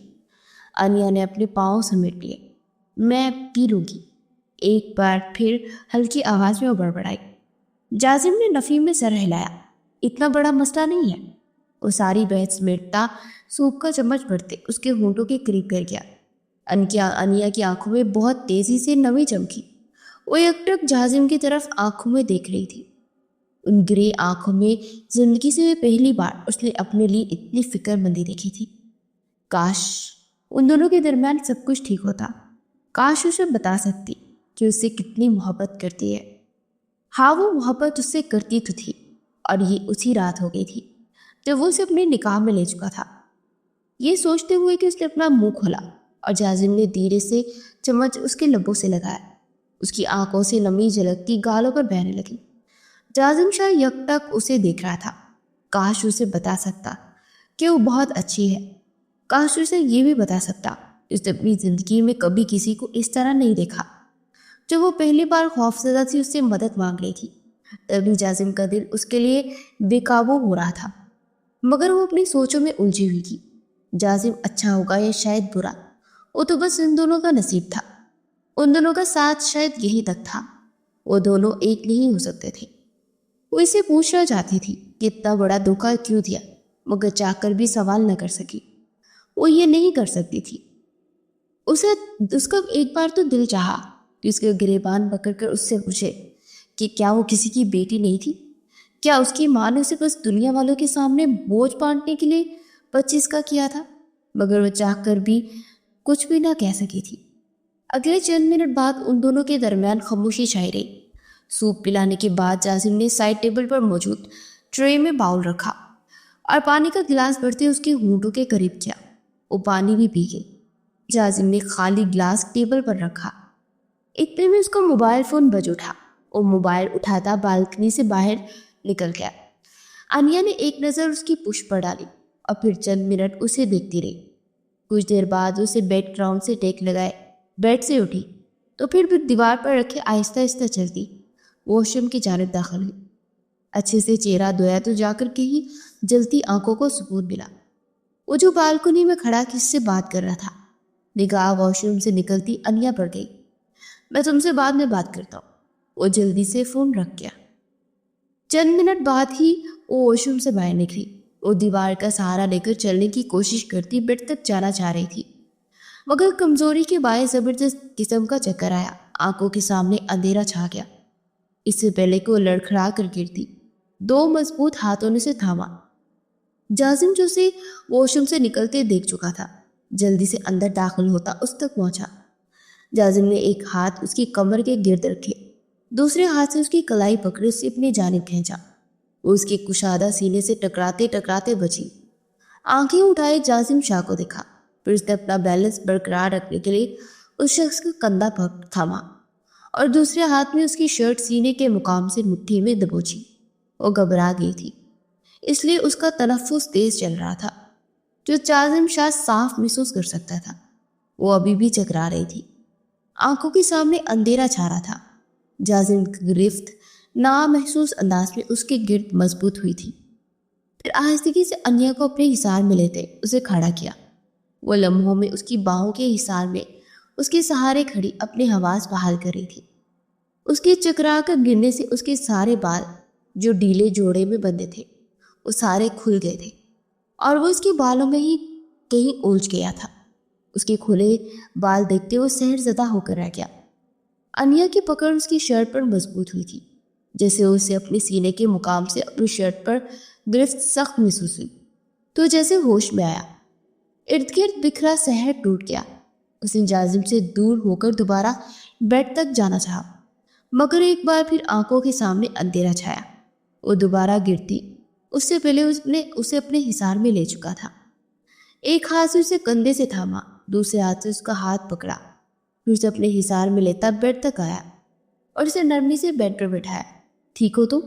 انیا نے اپنے پاؤں سمیٹ لیے۔ میں پی لوں گی، ایک بار پھر ہلکی آواز میں وہ بڑبڑائی۔ جازم نے نفی میں سر ہلایا۔ اتنا بڑا مسئلہ نہیں ہے۔ وہ ساری بحث میٹتا سوپ کا چمچ بھرتے اس کے ہونٹوں کے قریب کر گیا۔ انیا کی آنکھوں میں بہت تیزی سے نمی چمکی۔ وہ یکٹک جازم کی طرف آنکھوں میں دیکھ رہی تھی۔ ان گرے آنکھوں میں زندگی سے پہلی بار اس نے اپنے لیے اتنی فکر مندی دیکھی تھی۔ کاش ان دونوں کے درمیان سب کچھ ٹھیک ہوتا۔ کاش اسے بتا سکتی کہ اس سے کتنی محبت کرتی ہے۔ ہاں، وہ محبت اس سے کرتی تو تھی، اور یہ اسی رات ہو گئی تھی جب وہ اسے اپنے نکاح میں لے چکا تھا۔ یہ سوچتے ہوئے کہ اس نے اپنا منہ کھولا اور جازم نے دھیرے سے چمچ اس کے لبوں سے لگایا۔ اس کی آنکھوں سے نمی جھلکتی گالوں پر بہنے لگی۔ جازم شاہ یکٹک اسے دیکھ رہا تھا۔ کاش اسے بتا سکتا کہ وہ بہت اچھی ہے۔ کاش اسے یہ بھی بتا سکتا اس نے اپنی زندگی میں کبھی کسی کو اس طرح نہیں دیکھا۔ جب وہ پہلی بار خوفزدہ تھی اس سے مدد مانگ رہی تھی، تبھی جازم کا دل اس کے لیے بے قابو ہو رہا تھا، مگر وہ اپنی سوچوں میں الجھی ہوئی تھی۔ جازم اچھا ہوگا یا شاید برا، وہ تو بس ان دونوں کا نصیب تھا۔ ان دونوں کا ساتھ شاید یہی تک تھا۔ وہ دونوں ایک نہیں ہو سکتے تھے۔ وہ اسے پوچھنا چاہتی تھی کہ اتنا بڑا دھوکہ کیوں دیا، مگر چاہ کر بھی سوال نہ کر سکی۔ وہ یہ نہیں کر سکتی تھی۔ اس کا ایک بار تو دل چاہا کہ اس کے گریبان پکڑ کر اس سے پوچھے کہ کیا وہ کسی کی بیٹی نہیں تھی؟ کیا اس کی ماں نے اسے بس دنیا والوں کے سامنے بوجھ بانٹنے کے لیے 25 کا کیا تھا؟ مگر وہ چاہ کر بھی کچھ بھی نہ کہہ سکی تھی۔ اگلے چند منٹ بعد ان دونوں کے درمیان خاموشی چھائی رہی۔ سوپ پلانے کے بعد جازم نے سائڈ ٹیبل پر موجود ٹرے میں باؤل رکھا اور پانی کا گلاس بھرتے اس کے ہونٹوں کے قریب کیا۔ وہ پانی بھی پی گئی۔ جازم نے خالی گلاس ٹیبل پر رکھا۔ اتنے میں اس کا موبائل فون بج اٹھا۔ وہ موبائل اٹھاتا بالکنی سے باہر نکل گیا۔ انیا نے ایک نظر اس کی پشت پر ڈالی اور پھر چند منٹ اسے دیکھتی رہی۔ کچھ دیر بعد اسے بیڈ گراؤنڈ سے ٹیک لگائے بیڈ سے اٹھی تو پھر دیوار پر رکھے آہستہ آہستہ چلتی واش روم کی جانب داخل ہوئی۔ اچھے سے چہرہ دھویا تو جا کر کہیں جلتی آنکھوں کو سکون ملا۔ وہ جو بالکنی میں کھڑا کس سے بات کر رہا تھا، نگاہ واش روم سے نکلتی انیا پر گئی۔ میں تم سے بعد میں بات کرتا ہوں۔ وہ جلدی سے فون رکھ گیا۔ چند منٹ بعد ہی وہ واش روم سے باہر نکلی۔ وہ دیوار کا سہارا لے کر چلنے کی کوشش کرتی بیڈ تک جانا چاہ رہی تھی، مگر کمزوری کے باعث زبردست قسم کا چکر آیا۔ آنکھوں کے سامنے اندھیرا چھا گیا۔ اس سے پہلے کہ وہ لڑکھڑا کر گرتی، دو مضبوط ہاتھوں نے اسے تھاما۔ جازم جو اسے واش روم سے نکلتے دیکھ چکا تھا، جلدی سے اندر داخل ہوتا اس تک پہنچا۔ جازم نے ایک ہاتھ اس کی کمر کے گرد رکھے، دوسرے ہاتھ سے اس کی کلائی پکڑے اسے اپنی جانب کھینچا۔ وہ اس کے کشادہ سینے سے ٹکراتے ٹکراتے بچی۔ آنکھیں اٹھائے جازم شاہ کو دیکھا، پھر اس نے اپنا بیلنس برقرار رکھنے کے لیے اس شخص کا کندھا تھاما اور دوسرے ہاتھ میں اس کی شرٹ سینے کے مقام سے مٹھی میں دبوچی۔ وہ گھبرا گئی تھی، اس لیے اس کا تنفس تیز چل رہا تھا، جو جازم شاہ صاف محسوس کر سکتا تھا۔ وہ ابھی بھی چکرا رہی تھی۔ آنکھوں کے سامنے اندھیرا چھا رہا تھا۔ جازم کی گرفت نامحسوس انداز میں اس کے گرد مضبوط ہوئی تھی۔ پھر آہستگی سے انیا کو اپنے حصار میں لیتے اسے کھڑا کیا۔ وہ لمحوں میں اس کی باہوں کے حصار میں اس کے سہارے کھڑی اپنے حواس بحال کر رہی تھی۔ اس کے چکرا کر گرنے سے اس کے سارے بال جو ڈھیلے جوڑے میں بندھے تھے وہ سارے کھل گئے تھے، اور وہ اس کے بالوں میں ہی کہیں الجھ گیا تھا۔ اس کے کھلے بال دیکھتے وہ سحر زدہ ہو کر رہ گیا۔ انیا کی پکڑ اس کی شرٹ پر مضبوط ہوئی تھی، جیسے اسے اپنے سینے کے مقام سے اپنی شرٹ پر گرفت سخت محسوس ہوئی تو جیسے ہوش میں آیا۔ ارد گرد بکھرا سحر ٹوٹ گیا۔ اس نے جازم سے دور ہو کر دوبارہ بیڈ تک جانا چاہا، مگر ایک بار پھر آنکھوں کے سامنے اندھیرا چھایا۔ وہ دوبارہ گرتی، اس سے پہلے اس نے اسے اپنے حصار میں لے چکا تھا۔ ایک ہاتھ سے اسے کندھے سے تھاما، دوسرے ہاتھ سے اس کا ہاتھ پکڑا، پھر اسے اپنے حصار میں لیتا بیڈ تک آیا اور اسے نرمی سے بیڈ پر بٹھایا۔ ٹھیک ہو تم؟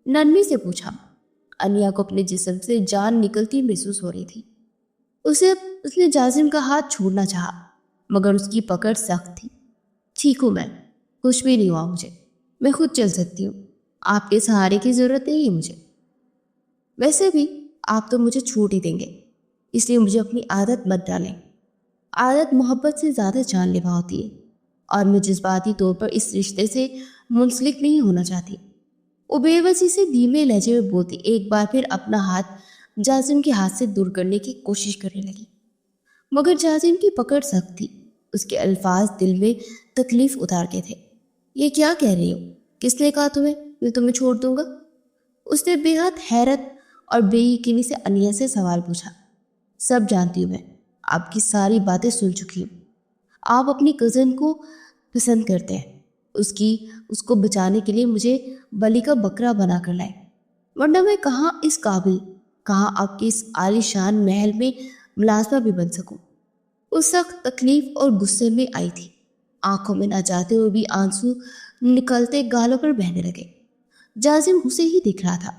نرمی سے پوچھا۔ انیا کو اپنے جسم سے جان نکلتی محسوس ہو رہی تھی۔ اس نے جازم کا ہاتھ چھوڑنا چاہا، مگر اس کی پکڑ سخت تھی۔ ٹھیک ہوں، میں کچھ بھی نہیں ہوا مجھے، میں خود چل سکتی ہوں، آپ کے سہارے کی ضرورت نہیں ہے مجھے۔ ویسے بھی آپ تو مجھے چھوٹ ہی دیں گے، اس لیے مجھے اپنی عادت مت ڈالیں۔ عادت محبت سے زیادہ جان لیوا ہوتی ہے۔ اور میں جذباتی طور پر اس رشتے سے منسلک نہیں ہونا چاہتی۔ وہ بے بسی سے دھیمے لہجے میں بولتی، ایک بار پھر اپنا ہاتھ جازم کے ہاتھ سے دور کرنے کی کوشش کرنے لگی، مگر جازم کی پکڑ سخت تھی۔ اس کے الفاظ دل میں تکلیف اتارتے تھے۔ یہ کیا کہہ رہی ہو؟ کس نے کہا تمہیں میں تمہیں چھوڑ دوں گا؟ اس نے بے حد حیرت اور بے یقینی سے انیا سے سوال پوچھا۔ سب جانتی ہوں میں، آپ کی ساری باتیں سن چکی ہوں۔ آپ اپنی کزن کو پسند کرتے ہیں، اس کو بچانے کے لیے مجھے بلی کا بکرا بنا کر لائے، ورنہ میں کہاں اس قابل، کہاں آپ کے اس عالی شان محل میں ملازمہ بھی بن سکوں۔ وہ سخت تکلیف اور غصے میں آئی تھی، آنکھوں میں نہ چاہتے ہوئے بھی آنسو نکلتے گالوں پر بہنے لگے۔ جازم اسے ہی دکھ رہا تھا،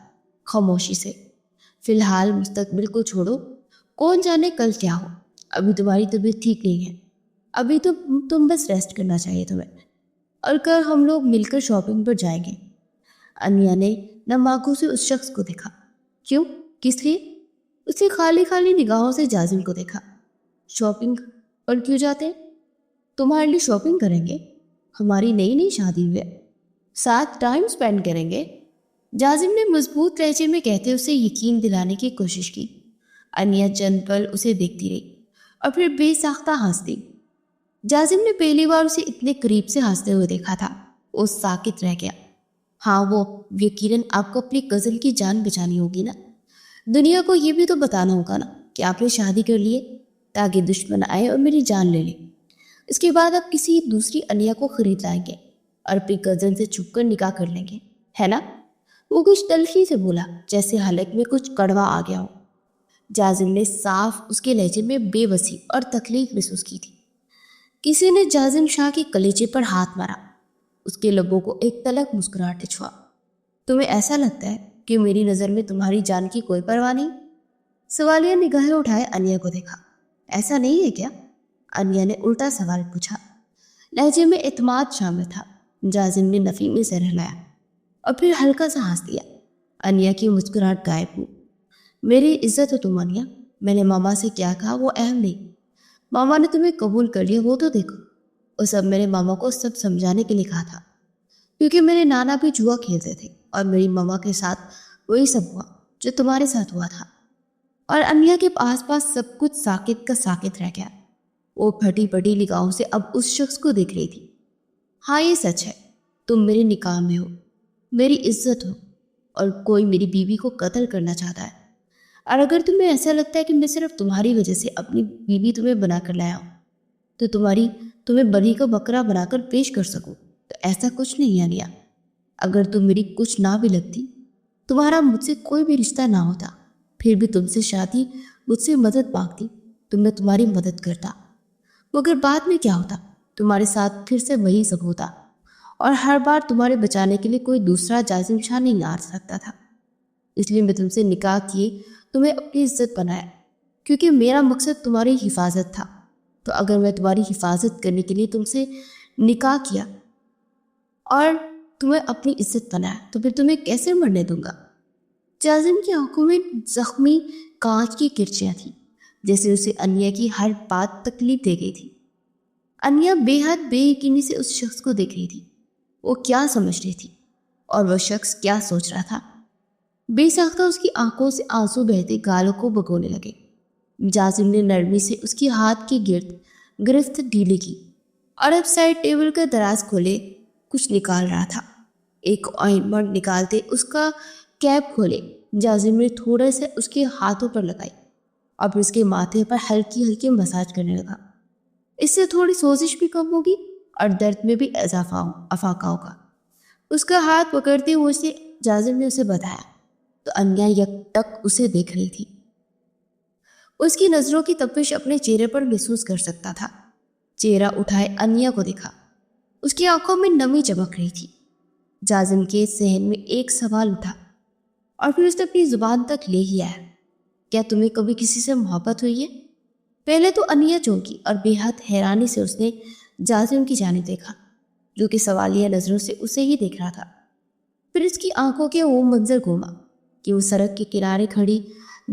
خاموشی سے۔ فی الحال مستقبل کو چھوڑو، کون جانے کل کیا ہو۔ ابھی تمہاری طبیعت ٹھیک نہیں ہے، ابھی تو تم بس ریسٹ کرنا چاہیے تمہیں، اور کل ہم لوگ مل کر شاپنگ پر جائیں گے۔ انیا نے نم آنکھوں سے اس شخص کو دیکھا۔ کیوں؟ کس لیے؟ اس نے خالی خالی نگاہوں سے جازم کو دیکھا۔ شاپنگ پر کیوں جاتے ہیں؟ تمہارے لیے شاپنگ کریں گے، ہماری نئی نئی شادی ہوئی ہے، ساتھ ٹائم سپینڈ کریں گے۔ جازم نے مضبوط لہجے میں کہتے اسے یقین دلانے کی کوشش کی۔ انیا چند پل اسے دیکھتی رہی اور پھر بے ساختہ ہنس دی۔ جازم نے پہلی بار اسے اتنے قریب سے ہنستے ہوئے دیکھا تھا۔ وہ ساکت رہ گیا۔ ہاں، وہ یقیناً آپ کو اپنی کزن کی جان بچانی ہوگی نا، دنیا کو یہ بھی تو بتانا ہوگا نا کہ آپ نے شادی کر لی ہے، تاکہ دشمن آئے اور میری جان لے لے۔ اس کے بعد آپ کسی دوسری انیا کو خرید لائیں گے اور اپنی کزن سے چھپ کر نکاح کر لیں گے، ہے نا؟ وہ کچھ تلخی سے بولا، جیسے حلق میں کچھ کڑوا آ گیا ہو۔ جازم نے صاف اس کے لہجے میں بے بسی اور تکلیف محسوس کی تھی۔ کسی نے جازم شاہ کے کلیجے پر ہاتھ مارا۔ اس کے لبوں کو ایک تلخ مسکراہٹ چھوا۔ تمہیں ایسا لگتا ہے کہ میری نظر میں تمہاری جان کی کوئی پرواہ نہیں؟ سوالیہ نگاہیں اٹھائے انیا کو دیکھا۔ ایسا نہیں ہے کیا؟ انیا نے الٹا سوال پوچھا۔ لہجے میں اعتماد شامل تھا۔ جازم نے نفی میں سر ہلایا اور پھر ہلکا سا ہنس دیا۔ انیا کی مسکراہٹ غائب ہوئی۔ میری عزت ہو تم انیا، میں نے ماما سے کیا کہا وہ اہم نہیں، ماما نے تمہیں قبول کر لیا وہ تو دیکھو۔ اور سب میرے ماما کو سب سمجھانے کے لیے کہا تھا، کیونکہ میرے نانا بھی جوا کھیلتے تھے اور میری ماما کے ساتھ وہی سب ہوا جو تمہارے ساتھ ہوا تھا۔ اور انیا کے آس پاس سب کچھ ساکت کا ساکت رہ گیا۔ وہ پھٹی پھٹی نگاہوں سے اب اس شخص کو دیکھ رہی تھی۔ ہاں، یہ سچ ہے، تم میرے نکاح میں ہو، میری عزت ہو، اور کوئی میری بیوی کو قتل کرنا چاہتا ہے۔ اور اگر تمہیں ایسا لگتا ہے کہ میں صرف تمہاری وجہ سے اپنی بیوی تمہیں بنا کر لایا ہوں تو تمہیں بلی کا بکرا بنا کر پیش کر سکوں، تو ایسا کچھ نہیں ہے انیا۔ اگر تم میری کچھ نہ بھی لگتی، تمہارا مجھ سے کوئی بھی رشتہ نہ ہوتا، پھر بھی تم سے شادی مجھ سے مدد مانگتی تو میں تمہاری مدد کرتا، مگر بعد میں کیا ہوتا؟ تمہارے ساتھ پھر سے وہی سب ہوتا، اور ہر بار تمہارے بچانے کے لیے کوئی دوسرا جازم شاہ نہیں آ سکتا تھا۔ اس لیے میں تم سے نکاح کیے تمہیں اپنی عزت بنایا، کیونکہ میرا مقصد تمہاری حفاظت تھا۔ تو اگر میں تمہاری حفاظت کرنے کے لیے تم سے نکاح کیا اور تمہیں اپنی عزت بنایا تو پھر تمہیں کیسے مرنے دوں گا؟ جازم کی آنکھوں میں زخمی کانچ کی کرچیاں تھیں، جیسے اسے انیا کی ہر بات تکلیف دے گئی تھی۔ انیا بے حد بے یقینی سے اس شخص کو دیکھ رہی تھی۔ وہ کیا سمجھ رہی تھی اور وہ شخص کیا سوچ رہا تھا؟ بے ساختہ اس کی آنکھوں سے آنسو بہتے گالوں کو بھگونے لگے۔ جازم نے نرمی سے اس کے ہاتھ کی گرفت ڈھیلی کی اور اب سائڈ ٹیبل کا دراز کھولے کچھ نکال رہا تھا۔ ایک آئنمنٹ نکالتے اس کا کیپ کھولے جازم نے تھوڑے سے اس کے ہاتھوں پر لگائی اور پھر اس کے ماتھے پر ہلکی ہلکی مساج کرنے لگا۔ اس سے تھوڑی سوزش بھی کم ہوگی اور درد میں بھی افاقہ ہوگا۔ اس کا ہاتھ پکڑتے ہوئے جازم نے اسے بتایا تو انیا یک ٹک اسے دیکھ رہی تھی۔ اس کی نظروں کی تپش اپنے چہرے پر محسوس کر سکتا تھا۔ چہرہ اٹھائے انیا کو دیکھا۔ اس کی آنکھوں میں نمی چمک رہی تھی۔ جازم کے ذہن میں ایک سوال اٹھا اور پھر اس نے اپنی زبان تک لے ہی آیا۔ کیا تمہیں کبھی کسی سے محبت ہوئی ہے؟ پہلے تو انیا چونکی اور بے حد حیرانی سے اس نے جازم کی جانب دیکھا، جو کہ سوالیہ نظروں سے اسے ہی دیکھ رہا تھا۔ پھر اس کی آنکھوں کے وہ منظر گھوما کہ وہ سڑک کے کنارے کھڑی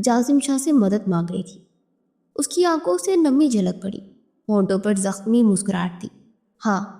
جازم شاہ سے مدد مانگ رہی تھی۔ اس کی آنکھوں سے نمی جھلک پڑی، ہونٹوں پر زخمی مسکراہٹ تھی۔ ہاں،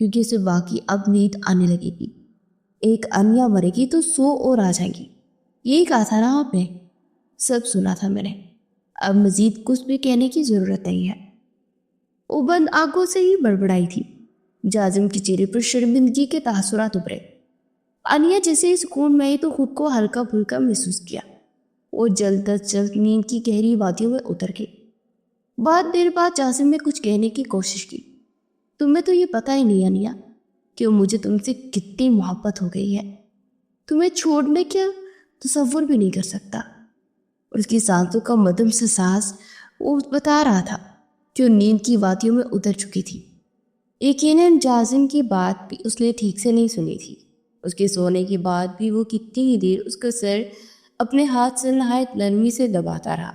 کیونکہ اسے واقعی اب نیند آنے لگے گی۔ ایک انیا مرے گی تو 100 اور آ جائیں گی، یہی کہا تھا نا آپ نے؟ سب سنا تھا میں نے، اب مزید کچھ بھی کہنے کی ضرورت نہیں ہے۔ وہ بند آنکھوں سے ہی بڑبڑائی تھی۔ جازم کے چہرے پر شرمندگی کے تاثرات ابھرے۔ انیا جیسے ہی سکون میں آئی تو خود کو ہلکا پھلکا محسوس کیا۔ وہ جلد از جلد نیند کی گہری وادیوں میں اتر گئی۔ بہت دیر بعد جازم نے کچھ کہنے کی کوشش کی۔ تمہیں تو یہ پتہ ہی نہیں انیا کہ مجھے تم سے کتنی محبت ہو گئی ہے، تمہیں چھوڑنے کا تصور بھی نہیں کر سکتا۔ اور اس کی سانسوں کا مدھم سے سانس وہ بتا رہا تھا کہ وہ نیند کی وادیوں میں اتر چکی تھی۔ یقیناً جازم کی بات بھی اس نے ٹھیک سے نہیں سنی تھی۔ اس کے سونے کے بعد بھی وہ کتنی ہی دیر اس کا سر اپنے ہاتھ سے نہایت نرمی سے دباتا رہا،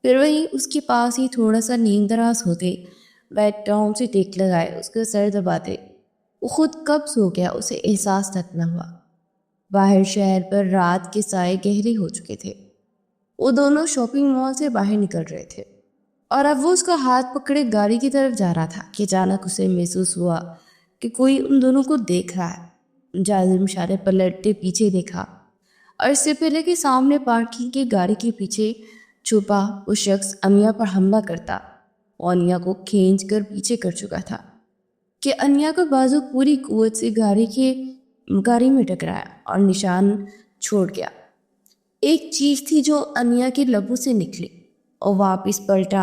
پھر وہیں اس کے پاس ہی تھوڑا سا نیند دراز ہوتے بیڈ ڈاؤن سے ٹیک لگائے اس کا سر دباتے۔ وہ خود کب سو گیا اسے احساس تک نہ ہوا۔ باہر شہر پر رات کے سائے گہرے ہو چکے تھے۔ وہ دونوں شاپنگ مال سے باہر نکل رہے تھے اور اب وہ اس کا ہاتھ پکڑے گاڑی کی طرف جا رہا تھا کہ اچانک اسے محسوس ہوا کہ کوئی ان دونوں کو دیکھ رہا ہے۔ جازم اشارے پر لڑتے پیچھے دیکھا اور اس سے پہلے کہ سامنے پارکنگ کی گاڑی کے پیچھے چھپا وہ شخص انیا پر حملہ کرتا، اور انیا کو کھینچ کر پیچھے کر چکا تھا کہ انیا کا بازو پوری قوت سے گاڑی میں ٹکرایا اور نشان چھوڑ گیا۔ ایک چیخ تھی جو انیا کے لبوں سے نکلی اور واپس پلٹا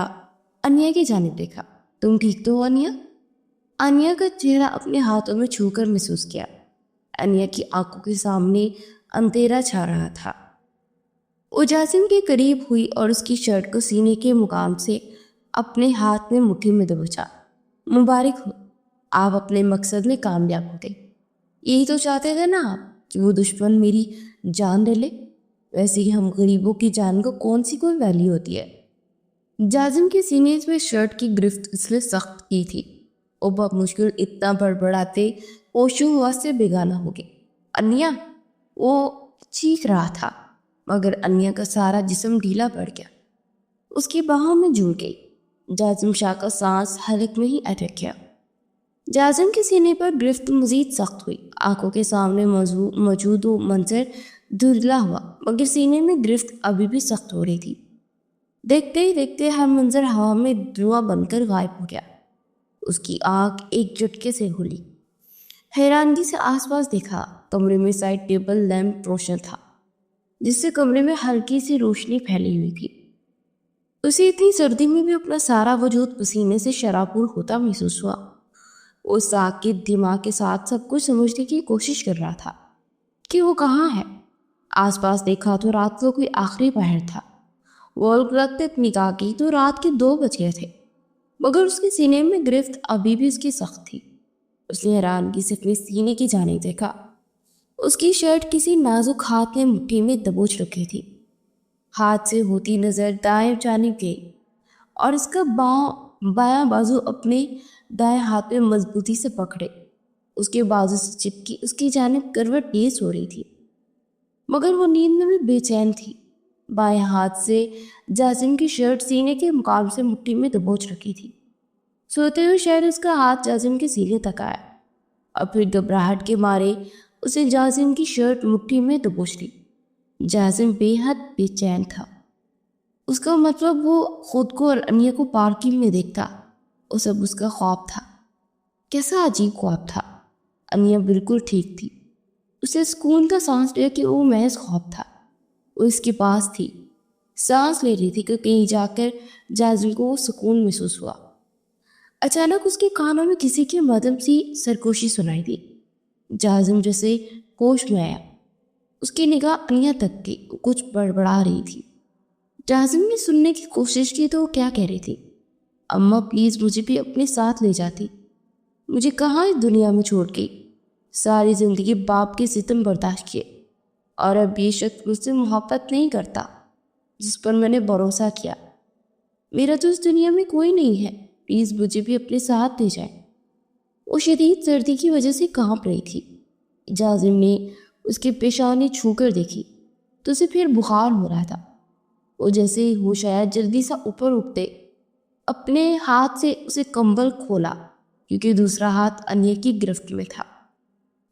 انیا کی جانب دیکھا۔ تم ٹھیک تو ہو انیا؟ انیا کا چہرہ اپنے ہاتھوں میں چھو کر محسوس کیا۔ انیا کی آنکھوں کے سامنے اندھیرا چھا رہا تھا۔ وہ جازم کے قریب ہوئی اور اس کی شرٹ کو سینے کے مقام سے اپنے ہاتھ میں مٹھی میں دبوچا۔ مبارک ہو، آپ اپنے مقصد میں کامیاب ہو گئے۔ یہی تو چاہتے تھے نا آپ کہ وہ دشمن میری جان لے لے؟ ویسے ہی ہم غریبوں کی جان کو کون سی کوئی ویلیو ہوتی ہے؟ جازم کے سینے میں شرٹ کی گرفت اس لیے سخت کی تھی۔ وہ بہت مشکل اتنا بڑبڑاتے ہوش و حواس سے بیگانہ ہو گئے۔ انیا، وہ چیخ رہا تھا مگر انیا کا سارا جسم ڈھیلا پڑ گیا، اس کی باہوں میں جھول گئی۔ جازم شاہ کا سانس حلق میں ہی اٹک گیا۔ جازم کے سینے پر گرفت مزید سخت ہوئی۔ آنکھوں کے سامنے موجود وہ منظر دھندلا ہوا مگر سینے میں گرفت ابھی بھی سخت ہو رہی تھی۔ دیکھتے ہی دیکھتے ہر منظر ہوا میں دھواں بن کر غائب ہو گیا۔ اس کی آنکھ ایک جھٹکے سے کھلی۔ حیرانگی سے آس پاس دیکھا۔ کمرے میں سائڈ ٹیبل لیمپ روشن تھا جس سے کمرے میں ہلکی سی روشنی پھیلی ہوئی تھی۔ اسے اتنی سردی میں بھی اپنا سارا وجود پسینے سے شرابور ہوتا محسوس ہوا۔ وہ ساکت دماغ کے ساتھ سب کچھ سمجھنے کی کوشش کر رہا تھا کہ وہ کہاں ہے۔ آس پاس دیکھا تو رات کو کوئی آخری پہر تھا۔ وال کلاک تک نگاہ کی تو رات کے 2 بج گئے تھے مگر اس کے سینے میں گرفت ابھی بھی اس کی سخت تھی۔ اس نے حیرانگی سے اپنے سینے کی جانب دیکھا۔ اس کی شرٹ کسی نازک ہاتھ نے مٹھی میں دبوچ رکھی تھی۔ ہاتھ سے ہوتی نظر دائیں جانب گئی اور اس کا بایاں بازو اپنے دائیں ہاتھ میں مضبوطی سے پکڑے۔ اس کے بازو سے چپکی اس کی جانب کروٹ تیز ہو رہی تھی مگر وہ نیند میں بھی بے چین تھی۔ بائیں ہاتھ سے جازم کی شرٹ سینے کے مقام سے مٹھی میں دبوچ رکھی تھی۔ سوتے ہوئے شاید اس کا ہاتھ جازم کے سینے تک آیا اور پھر گھبراہٹ کے مارے اسے جازم کی شرٹ مٹھی میں دبوچ لی۔ جازم بے حد بے چین تھا۔ اس کا مطلب وہ خود کو اور انیا کو پارکنگ میں دیکھتا، وہ سب اس کا خواب تھا۔ کیسا عجیب خواب تھا۔ انیا بالکل ٹھیک تھی۔ اسے سکون کا سانس لیا کہ وہ محض خواب تھا۔ وہ اس کے پاس تھی، سانس لے رہی تھی کہ کہیں جا کر جازم کو وہ سکون محسوس ہوا۔ اچانک اس کے کانوں میں کسی کی مدھم سی سرگوشی سنائی دی۔ جازم جیسے ہوش میں آیا۔ اس کی نگاہ انیا تک کی، کچھ بڑبڑا رہی تھی۔ جازم نے سننے کی کوشش کی تو وہ کیا کہہ رہی تھی؟ اماں پلیز مجھے بھی اپنے ساتھ لے جاتی، مجھے کہاں اس دنیا میں چھوڑ گئی۔ ساری زندگی باپ کے ستم برداشت کیے اور اب یہ شخص مجھ سے محبت نہیں کرتا جس پر میں نے بھروسہ کیا۔ میرا تو اس دنیا میں کوئی نہیں ہے، پلیز مجھے بھی اپنے ساتھ لے جائیں۔ وہ شدید سردی کی وجہ سے کانپ رہی تھی۔ جازم نے اس کی پیشانی چھو کر دیکھی تو اسے پھر بخار ہو رہا تھا۔ وہ جیسے ہی ہوش آیا جلدی سے اوپر اٹھتے اپنے ہاتھ سے اسے کمبل کھولا کیونکہ دوسرا ہاتھ انیا کی گرفت میں تھا۔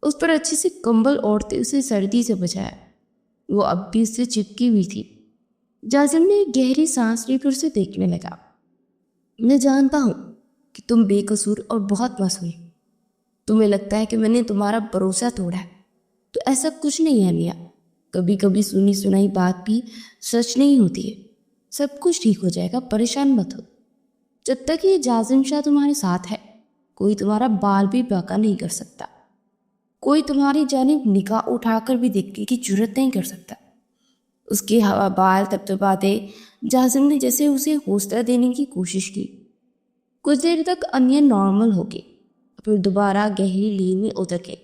اس پر اچھے سے کمبل اوڑھتے اسے سردی سے بچایا۔ وہ اب بھی اس سے چپکی ہوئی تھی۔ جازم نے ایک گہری سانس لی پھر اسے دیکھنے لگا۔ میں جانتا ہوں کہ تم بے قصور اور بہت معصوم ہو۔ تمہیں لگتا ہے کہ میں نے تمہارا بھروسہ توڑا ہے، تو ایسا کچھ نہیں ہے انیا۔ کبھی کبھی سنی سنائی بات بھی سچ نہیں ہوتی ہے۔ سب کچھ ٹھیک ہو جائے گا، پریشان مت ہو۔ جب تک یہ جازم شاہ تمہارے ساتھ ہے، کوئی تمہارا بال بھی باقا نہیں کر سکتا۔ کوئی تمہاری جانب نگاہ اٹھا کر بھی دیکھنے کی جرت نہیں کر سکتا۔ اس کے ہوا بال تپتپاتے جازم نے جیسے اسے حوصلہ دینے کی کوشش کی۔ کچھ دیر تک انیا نارمل ہو گئی، پھر دوبارہ گہری نیند میں اتر گئی۔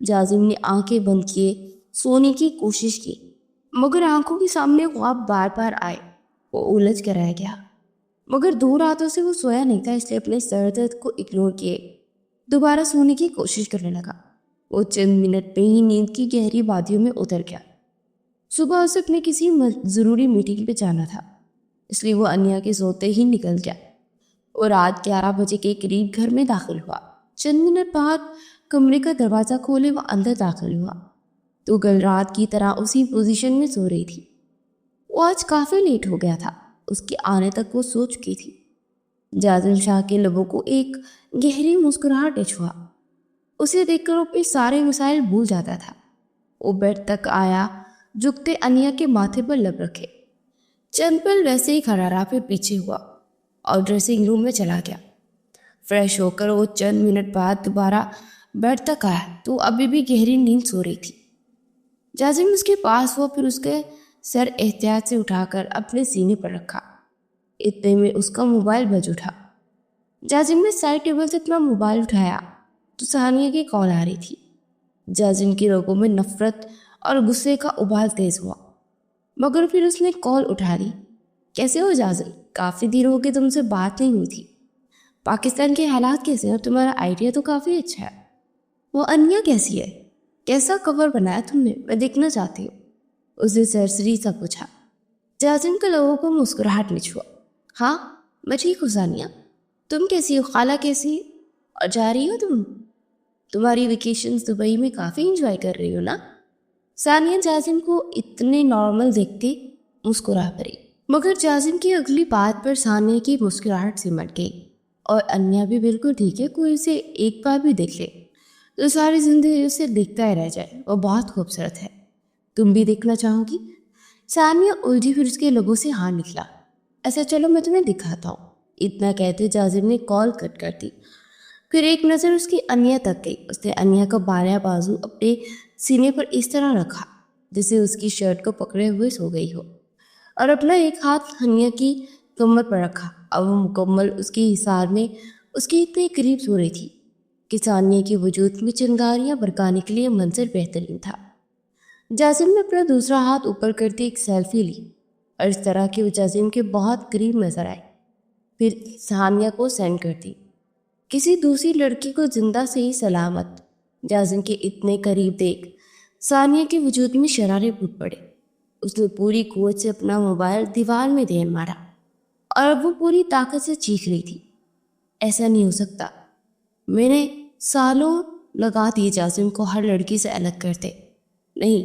جازم نے آنکھیں بند کیے سونے کی کوشش کی، مگر آنکھوں کے سامنے خواب بار بار آئے۔ وہ الجھ کر رہ گیا، مگر 2 راتوں سے وہ سویا نہیں تھا، اس لیے اپنے سر درد کو اگنور کیے دوبارہ سونے کی کوشش کرنے لگا۔ وہ چند منٹ میں ہی نیند کی گہری وادیوں میں اتر گیا۔ صبح اسے اپنے کسی ضروری میٹنگ پہ جانا تھا، اس لیے وہ انیا کے سوتے ہی نکل گیا اور رات 11 بجے کے قریب گھر میں داخل ہوا۔ چند منٹ بعد کمرے کا دروازہ کھولے وہ اندر داخل ہوا تو کل رات کی طرح اسی پوزیشن میں سو رہی تھی۔ وہ آج کافی لیٹ ہو گیا تھا، اس کے آنے تک وہ سو چکی تھی۔ جازم شاہ کے لبوں کو ایک گہری مسکراہٹ ٹچ ہوا۔ اسے دیکھ کر وہ اپنے سارے مسائل بھول جاتا تھا۔ وہ بیڈ تک آیا، جھکتے انیا کے ماتھے پر لب رکھے، چند پل ویسے ہی کھڑا رہا، پھر پیچھے ہوا اور ڈریسنگ روم میں چلا گیا۔ فریش ہو کر وہ چند منٹ بعد دوبارہ بیڈ تک آیا تو ابھی بھی گہری نیند سو رہی تھی۔ جازم اس کے پاس ہوا، پھر اس کے سر احتیاط سے اٹھا کر اپنے سینے پر رکھا۔ اتنے میں اس کا موبائل بج اٹھا۔ جازم نے سائڈ ٹیبل سے اپنا موبائل اٹھایا تو ثانیہ کی کال آ رہی تھی۔ جازم کی رگوں میں نفرت اور غصے کا ابال تیز ہوا، مگر پھر اس نے کال اٹھا لی۔ کیسے ہو جازم؟ کافی دیر ہو گئی تم سے بات نہیں ہوئی تھی۔ پاکستان کے حالات کیسے ہیں؟ اور تمہارا آئیڈیا تو کافی اچھا ہے۔ وہ انیا کیسی ہے؟ کیسا کور بنایا تم نے؟ میں دیکھنا چاہتی ہوں، اسے سرسری سا پوچھا۔ جازم کے لوگوں کو مسکراہٹ میں چھوا۔ ہاں میں ٹھیک ہوں ثانیہ، تم کیسی ہو؟ خالہ کیسی ہے؟ اور جا رہی ہو تمہاری ویکیشنز دبئی میں کافی انجوائے کر رہی ہو نا؟ ثانیہ جازم کو اتنے نارمل دیکھتے مسکرا پڑی، مگر جازم کی اگلی بات پر ثانیہ کی مسکراہٹ سمٹ گئی۔ اور انیا بھی بالکل ٹھیک ہے، کوئی اسے ایک بار بھی دیکھ لے تو ساری زندگی اسے دیکھتا ہی رہ جائے۔ وہ بہت خوبصورت ہے، تم بھی دیکھنا چاہو گی؟ ثانیہ الجھی، پھر اس کے لبوں سے ہاں نکلا۔ ایسا چلو میں تمہیں دکھاتا ہوں۔ اتنا کہتے جازم نے کال کٹ کر دی۔ پھر ایک نظر اس کی انیا تک گئی۔ اس نے انیا کا بایاں بازو اپنے سینے پر اس طرح رکھا جیسے اس کی شرٹ کو پکڑے ہوئے سو گئی ہو، اور اپنا ایک ہاتھ انیا کی کمر پر رکھا۔ اب وہ مکمل اس کے حصار میں اس کے اتنے قریب سو رہی تھی کہ ثانیہ کے وجود میں چنگاریاں برکانے کے لیے منظر بہترین تھا۔ جازم نے اپنا دوسرا ہاتھ اوپر کرتے ایک سیلفی لی اور اس طرح کہ وہ جازم کے بہت قریب نظر آئے، پھر ثانیہ کو سینڈ کر دی۔ کسی دوسری لڑکی کو زندہ سے ہی سلامت جازم کے اتنے قریب دیکھ ثانیہ کے وجود میں شرارے پھوٹ پڑے۔ اس نے پوری قوت سے اپنا موبائل دیوار میں دے مارا اور اب وہ پوری طاقت سے چیخ رہی تھی، ایسا نہیں ہو سکتا، میں نے سالوں لگا دیے جازم کو ہر لڑکی سے الگ کرتے۔ نہیں،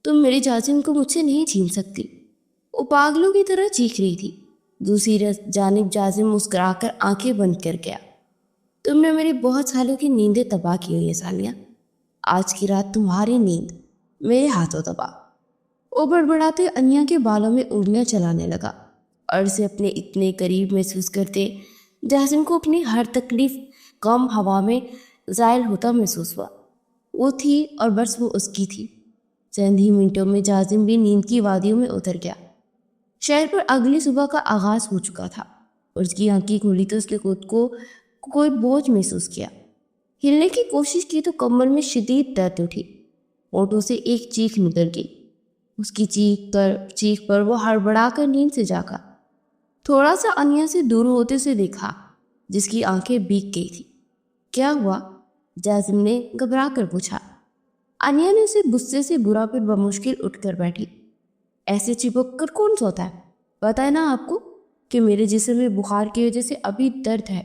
تم میرے جازم کو مجھ سے نہیں چھین سکتی، وہ پاگلوں کی طرح چیخ رہی تھی۔ دوسری جانب جازم مسکرا کر آنکھیں بند کر گیا۔ تم نے میری بہت سالوں کی نیندیں تباہ کی ہوئی ہیں ثانیہ، آج کی رات تمہاری نیند میرے ہاتھوں تباہ۔ وہ بڑبڑاتے انیا کے بالوں میں انگلیاں چلانے لگا اور اسے اپنے اتنے قریب محسوس کرتے جازم کو اپنی ہر تکلیف کم ہوا میں زائل ہوتا محسوس ہوا۔ وہ تھی اور بس وہ اس کی تھی۔ چند ہی منٹوں میں جازم بھی نیند کی وادیوں میں اتر گیا۔ شہر پر اگلی صبح کا آغاز ہو چکا تھا اور اس کی آنکھیں کھلی تو اس نے خود کو کوئی بوجھ محسوس کیا۔ ہلنے کی کوشش کی تو کمر میں شدید درد اٹھی، ہونٹوں سے ایک چیخ نکل گئی۔ اس کی چیخ پر وہ ہڑبڑا کر نیند سے جاگا۔ تھوڑا سا انیا سے دور ہوتے سے دیکھا جس کی آنکھیں بھیگ گئی تھی۔ کیا ہوا؟ جازم نے گھبرا کر پوچھا۔ انیا نے اسے غصے سے برا پھر بمشکل اٹھ کر بیٹھی۔ ایسے چپک کر کون سوتا ہے؟ پتہ ہے نا آپ کو کہ میرے جسم میں بخار کی وجہ سے ابھی درد ہے۔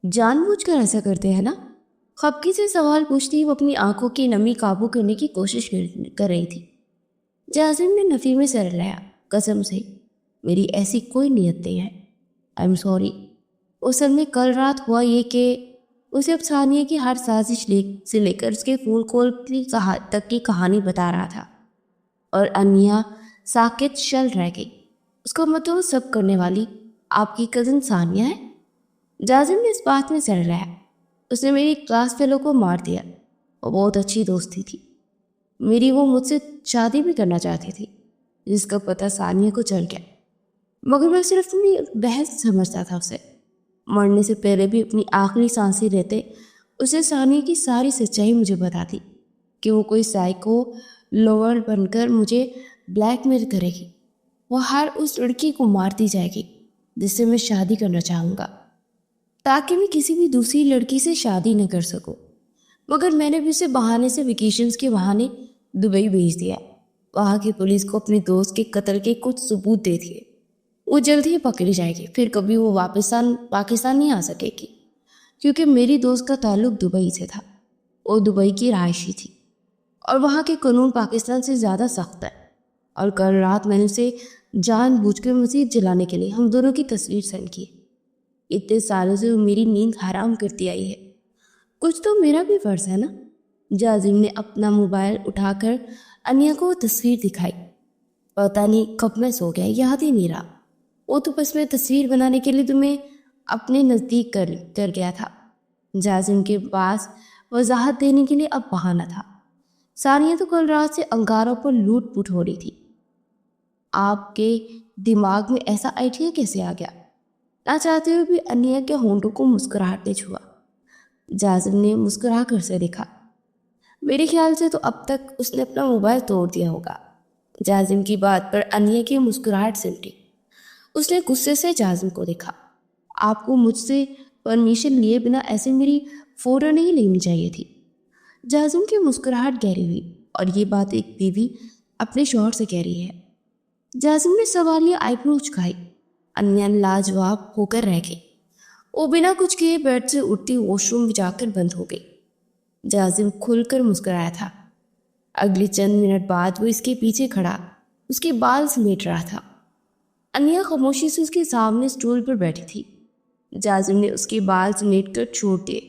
جان بوجھ کر ایسا کرتے ہیں نا؟ خفگی سے سوال پوچھتی وہ اپنی آنکھوں کی نمی قابو کرنے کی کوشش کر رہی تھی۔ جازم نے نفی میں سر ہلایا۔ قسم سے میری ایسی کوئی نیت نہیں ہے، آئی ایم سوری۔ اصل میں کل رات ہوا یہ کہ اسے اب ثانیہ کی ہر سازش سے لے کر اس کے فون کال تک کی کہانی بتا رہا تھا، اور انیا ساکت شل رہ گئی۔ اس کو مطلب سب کرنے والی آپ کی کزن ثانیہ ہے؟ جازم نے اس بات میں سر ہلایا۔ اس نے میری کلاس فیلو کو مار دیا۔ وہ بہت اچھی دوستی تھی میری، وہ مجھ سے شادی بھی کرنا چاہتی تھی، جس کا پتہ ثانیہ کو چل گیا، مگر میں صرف اپنی بحث سمجھتا تھا اسے۔ مرنے سے پہلے بھی اپنی آخری سانسیں لیتے اسے ثانیہ کی ساری سچائی مجھے بتاتی کہ وہ کوئی سائیکو لوور بن کر مجھے بلیک میل کرے گی۔ وہ ہر اس لڑکی کو مارتی جائے گی جس سے میں شادی کرنا چاہوں گا، تاکہ میں کسی بھی دوسری لڑکی سے شادی نہ کر سکوں۔ مگر میں نے بھی اسے بہانے سے ویکیشنز کے بہانے دبئی بھیج دیا۔ وہاں کی پولیس کو اپنے دوست کے قتل کے کچھ ثبوت دے دیے۔ وہ جلد ہی پکڑی جائے گی، پھر کبھی وہ پاکستان نہیں آ سکے گی، کیونکہ میری دوست کا تعلق دبئی سے تھا۔ وہ دبئی کی رہائشی تھی اور وہاں کے قانون پاکستان سے زیادہ سخت ہے۔ اور کل رات میں نے اسے جان بوجھ کر مزید جلانے کے لیے ہم دونوں کی تصویر سینڈ کی۔ اتنے سالوں سے وہ میری نیند حرام کرتی آئی ہے، کچھ تو میرا بھی فرض ہے نا۔ جازم نے اپنا موبائل اٹھا کر انیا کو وہ تصویر دکھائی۔ پتہ نہیں کب میں سو گیا، یاد ہی نہیں رہا۔ وہ تو بس میں تصویر بنانے کے لیے تمہیں اپنے نزدیک کر گیا تھا۔ جازم کے پاس وضاحت دینے کے لیے اب بہانہ تھا۔ ثانیہ تو کل رات سے انگاروں پر لوٹ پوٹ ہو رہی تھی۔ آپ کے دماغ میں ایسا آئیڈیا کیسے آ گیا؟ نہ چاہتے ہوئے بھی انیا کے ہونٹوں کو مسکراہٹ نے چھوا۔ جازم نے مسکرا کر سے دیکھا۔ میرے خیال سے تو اب تک اس نے اپنا موبائل توڑ دیا ہوگا۔ جازم کی بات پر انیا کی مسکراہٹ سمٹی۔ اس نے غصے سے جازم کو دیکھا۔ آپ کو مجھ سے پرمیشن لیے بنا ایسے میری فوٹو نہیں لینی چاہیے تھی۔ جازم کی مسکراہٹ گہری ہوئی، اور یہ بات ایک بیوی اپنے شوہر سے کہہ رہی ہے۔ جازم نے سوالیہ آئی برو اچکائی۔ انیا لاجواب ہو کر رہ گئی۔ وہ بنا کچھ کیے بیڈ سے اٹھتی واش روم میں جا کر بند ہو گئی۔ جازم کھل کر مسکرایا تھا۔ اگلے چند منٹ بعد وہ اس کے پیچھے کھڑا اس کے بال سمیٹ رہا تھا۔ انیا خاموشی سے اس کے سامنے اسٹول پر بیٹھی تھی۔ جازم نے اس کے بال سمیٹ کر چھوڑ دیے۔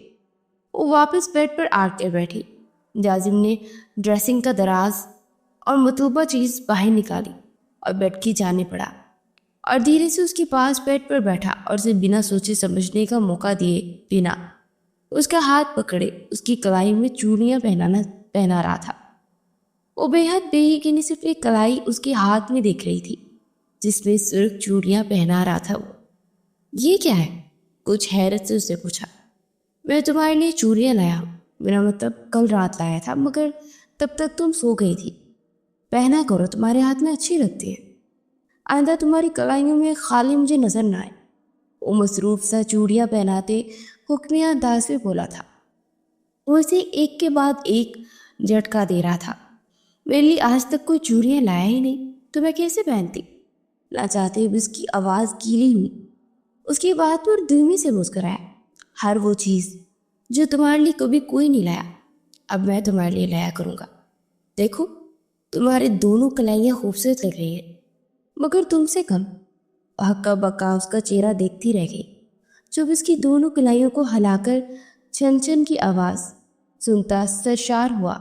وہ واپس بیڈ پر آ کر بیٹھی۔ جازم نے ڈریسنگ کا دراز اور مطلوبہ چیز باہر نکالی اور بیڈ کی جانب پڑا، اور دھیرے سے اس کے پاس بیڈ پر بیٹھا اور اسے بنا سوچے سمجھنے کا موقع دیے بنا اس کا ہاتھ پکڑے اس کی کلائی میں چوڑیاں پہنا رہا تھا۔ وہ بے حد بے یقینی صرف ایک کلائی اس کے ہاتھ میں دیکھ رہی تھی جس میں سرخ چوڑیاں پہنا رہا تھا وہ۔ یہ کیا ہے؟ کچھ حیرت سے اسے پوچھا۔ میں تمہارے لیے چوڑیاں لایا ہوں، میرا مطلب کل رات لایا تھا، مگر تب تک تم سو گئی تھی۔ پہنا کرو، تمہارے ہاتھ میں اچھی لگتی ہے، آئندہ تمہاری کلائیوں میں خالی مجھے نظر نہ آئے۔ وہ مصروف سا چوڑیاں پہناتے حکمیہ انداز میں بولا تھا۔ وہ اسے ایک کے بعد ایک جھٹکا دے رہا تھا۔ میرے لیے آج تک کوئی چوڑیاں لایا ہی نہیں، تو میں کیسے پہنتی؟ نہ چاہتے ہوئے اس کی آواز گیلی ہوئی۔ اس کی بات پر دھیمی سے مسکرایا۔ ہر وہ چیز جو تمہارے لیے کبھی کوئی نہیں لایا، اب میں تمہارے لیے لایا کروں گا۔ دیکھو تمہارے دونوں کلائیاں خوبصورت لگ رہی ہیں، مگر تم سے کم۔ ہکا بکا اس کا چہرہ دیکھتی رہ گئی جب اس کی دونوں کلائیوں کو ہلا کر چھن چھن کی آواز سنتا سرشار ہوا۔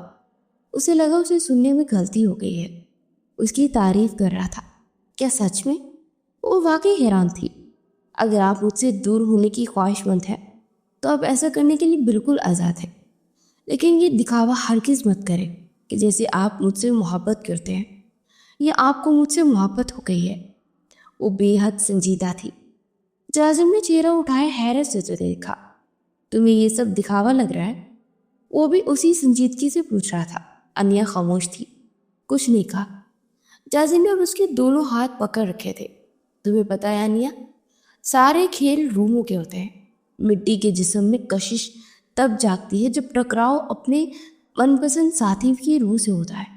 اسے لگا اسے سننے میں غلطی ہو گئی ہے۔ اس کی تعریف کر رہا تھا، کیا سچ میں؟ وہ واقعی حیران تھی۔ اگر آپ مجھ سے دور ہونے کی خواہش مند ہیں تو آپ ایسا کرنے کے لیے بالکل آزاد ہیں، لیکن یہ دکھاوا ہرگز مت کریں کہ جیسے آپ مجھ سے محبت کرتے ہیں یا آپ کو مجھ سے محبت ہو گئی ہے۔ وہ بے حد سنجیدہ تھی۔ جازم نے چہرہ اٹھائے حیرت سے دیکھا۔ تمہیں یہ سب دکھاوا لگ رہا ہے؟ وہ بھی اسی سنجیدگی سے پوچھ رہا تھا۔ انیا خاموش تھی، کچھ نہیں کہا۔ جازم نے اب اس کے دونوں ہاتھ پکڑ رکھے تھے۔ تمہیں پتہ ہے انیا، سارے کھیل روحوں کے ہوتے ہیں۔ مٹی کے جسم میں کشش تب جاگتی ہے جب ٹکراؤ اپنے من پسند ساتھی کی روح سے ہوتا ہے،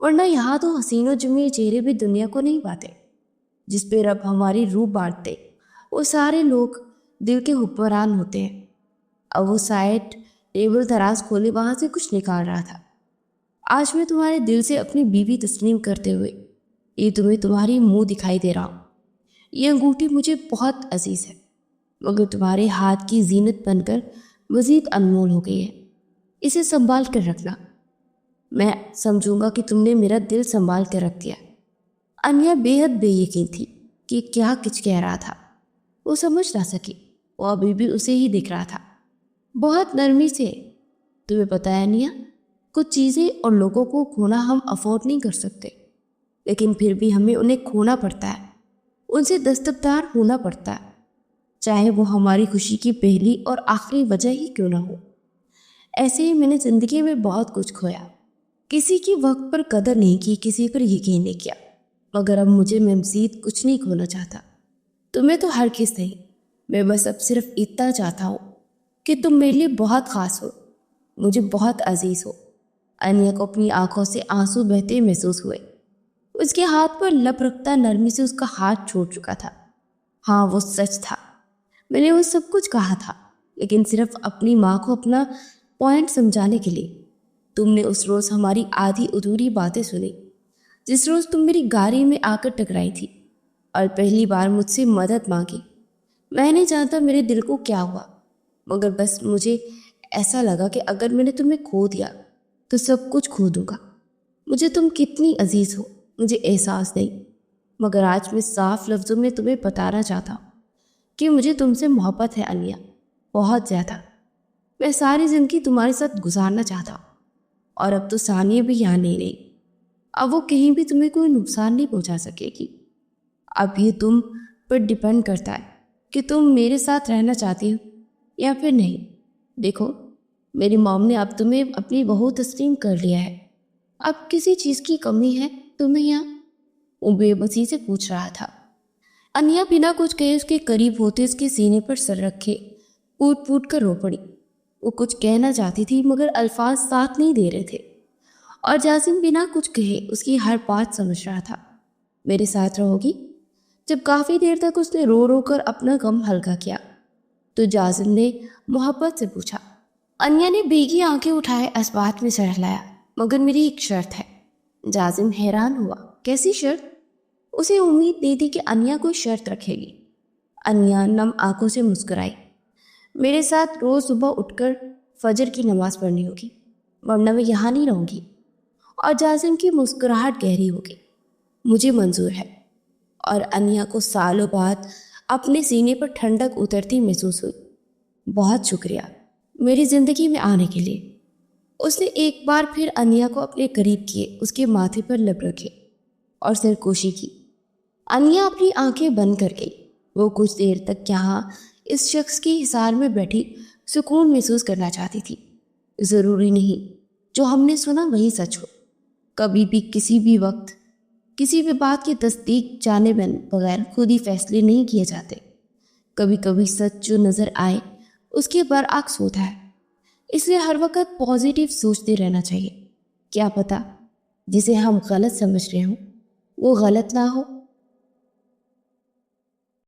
ورنہ یہاں تو حسین و جمیل چہرے بھی دنیا کو نہیں پاتے۔ جس پہ رب ہماری روح بانٹتے وہ سارے لوگ دل کے حکمران ہوتے ہیں۔ اب وہ سائڈ ٹیبل دراز کھولے وہاں سے کچھ نکال رہا تھا۔ آج میں تمہارے دل سے اپنی بیوی تسلیم کرتے ہوئے یہ تمہیں تمہاری منہ دکھائی دے رہا ہوں۔ یہ انگوٹھی مجھے بہت عزیز ہے، مگر تمہارے ہاتھ کی زینت بن کر مزید انمول ہو گئی ہے۔ اسے سنبھال کر رکھنا، میں سمجھوں گا کہ تم نے میرا دل سنبھال کر رکھ دیا۔ انیا بے حد بے یقین تھی کہ کیا کچھ کہہ رہا تھا۔ وہ سمجھ نہ سکی، وہ ابھی بھی اسے ہی دکھ رہا تھا۔ بہت نرمی سے، تمہیں پتہ ہے انیا، کچھ چیزیں اور لوگوں کو کھونا ہم افورڈ نہیں کر سکتے، لیکن پھر بھی ہمیں انہیں کھونا پڑتا ہے، ان سے دستبردار ہونا پڑتا ہے، چاہے وہ ہماری خوشی کی پہلی اور آخری وجہ ہی کیوں نہ ہو۔ ایسے ہی میں نے زندگی میں بہت کچھ کھویا، کسی کی وقت پر قدر نہیں کی، کسی پر یقین نہیں کیا، مگر اب میں مزید کچھ نہیں کھونا چاہتا۔ تمہیں تو ہر کس نہیں، میں بس اب صرف اتنا چاہتا ہوں کہ تم میرے لیے بہت خاص ہو، مجھے بہت عزیز ہو۔ انیا کو اپنی آنکھوں سے آنسو بہتے محسوس ہوئے۔ اس کے ہاتھ پر لب رکھتا نرمی سے اس کا ہاتھ چھوڑ چکا تھا۔ ہاں، وہ سچ تھا، میں نے وہ سب کچھ کہا تھا، لیکن صرف اپنی ماں کو اپنا پوائنٹ سمجھانے کے لیے۔ تم نے اس روز ہماری آدھی ادھوری باتیں سنی، جس روز تم میری گاڑی میں آ کر ٹکرائی تھی اور پہلی بار مجھ سے مدد مانگی۔ میں نہیں جانتا میرے دل کو کیا ہوا، مگر بس مجھے ایسا لگا کہ اگر میں نے تمہیں کھو دیا تو سب کچھ کھو دوں گا۔ مجھے تم کتنی عزیز ہو مجھے احساس نہیں، مگر آج میں صاف لفظوں میں تمہیں بتانا چاہتا ہوں کہ مجھے تم سے محبت ہے انیا، بہت زیادہ۔ میں ساری زندگی تمہارے ساتھ گزارنا چاہتا ہوں، اور اب تو ثانیہ بھی یہاں نہیں رہی، اب وہ کہیں بھی تمہیں کوئی نقصان نہیں پہنچا سکے گی۔ اب یہ تم پر ڈیپینڈ کرتا ہے کہ تم میرے ساتھ رہنا چاہتی ہو یا پھر نہیں۔ دیکھو، میری موم نے اب تمہیں اپنی بہو تسلیم کر لیا ہے، اب کسی چیز کی کمی ہے تمہیں یہاں؟ وہ بے بسی سے پوچھ رہا تھا۔ انیا بنا کچھ کہے اس کے قریب ہوتے اس کے سینے پر سر رکھے پوٹ پوٹ کر رو پڑی۔ وہ کچھ کہنا چاہتی تھی مگر الفاظ ساتھ نہیں دے رہے تھے، اور جاسم بنا کچھ کہے اس کی ہر بات سمجھ رہا تھا۔ میرے ساتھ رہو گی؟ جب کافی دیر تک اس نے رو رو کر اپنا غم ہلکا کیا تو جاسم نے محبت سے پوچھا۔ انیا نے بھیگی آنکھیں اٹھائے اس بات میں سر ہلایا، مگر میری ایک شرط ہے۔ جاسم حیران ہوا، کیسی شرط؟ اسے امید نہیں تھی کہ انیا کوئی شرط رکھے گی۔ انیا نم آنکھوں سے مسکرائی۔ میرے ساتھ روز صبح اٹھ کر فجر کی نماز پڑھنی ہوگی، ورنہ میں یہاں نہیں رہوں گی۔ اور جاسم کی مسکراہٹ گہری ہوگی۔ مجھے منظور ہے۔ اور انیا کو سالوں بعد اپنے سینے پر ٹھنڈک اترتی محسوس ہوئی۔ بہت شکریہ میری زندگی میں آنے کے لیے۔ اس نے ایک بار پھر انیا کو اپنے قریب کیے، اس کے ماتھے پر لب رکھے اور سرکوشی کی۔ انیا اپنی آنکھیں بند کر گئی۔ وہ کچھ دیر تک یہاں اس شخص کی حصار میں بیٹھی سکون محسوس کرنا چاہتی تھی۔ ضروری نہیں جو ہم نے سنا وہی سچ ہو۔ کبھی بھی کسی بھی وقت کسی بھی بات کی تصدیق جانے بغیر خود ہی فیصلے نہیں کیے جاتے۔ کبھی کبھی سچ جو نظر آئے اس کے برعکس ہوتا ہے، اس لیے ہر وقت پازیٹیو سوچتے رہنا چاہیے۔ کیا پتہ جسے ہم غلط سمجھ رہے ہوں وہ غلط نہ ہو۔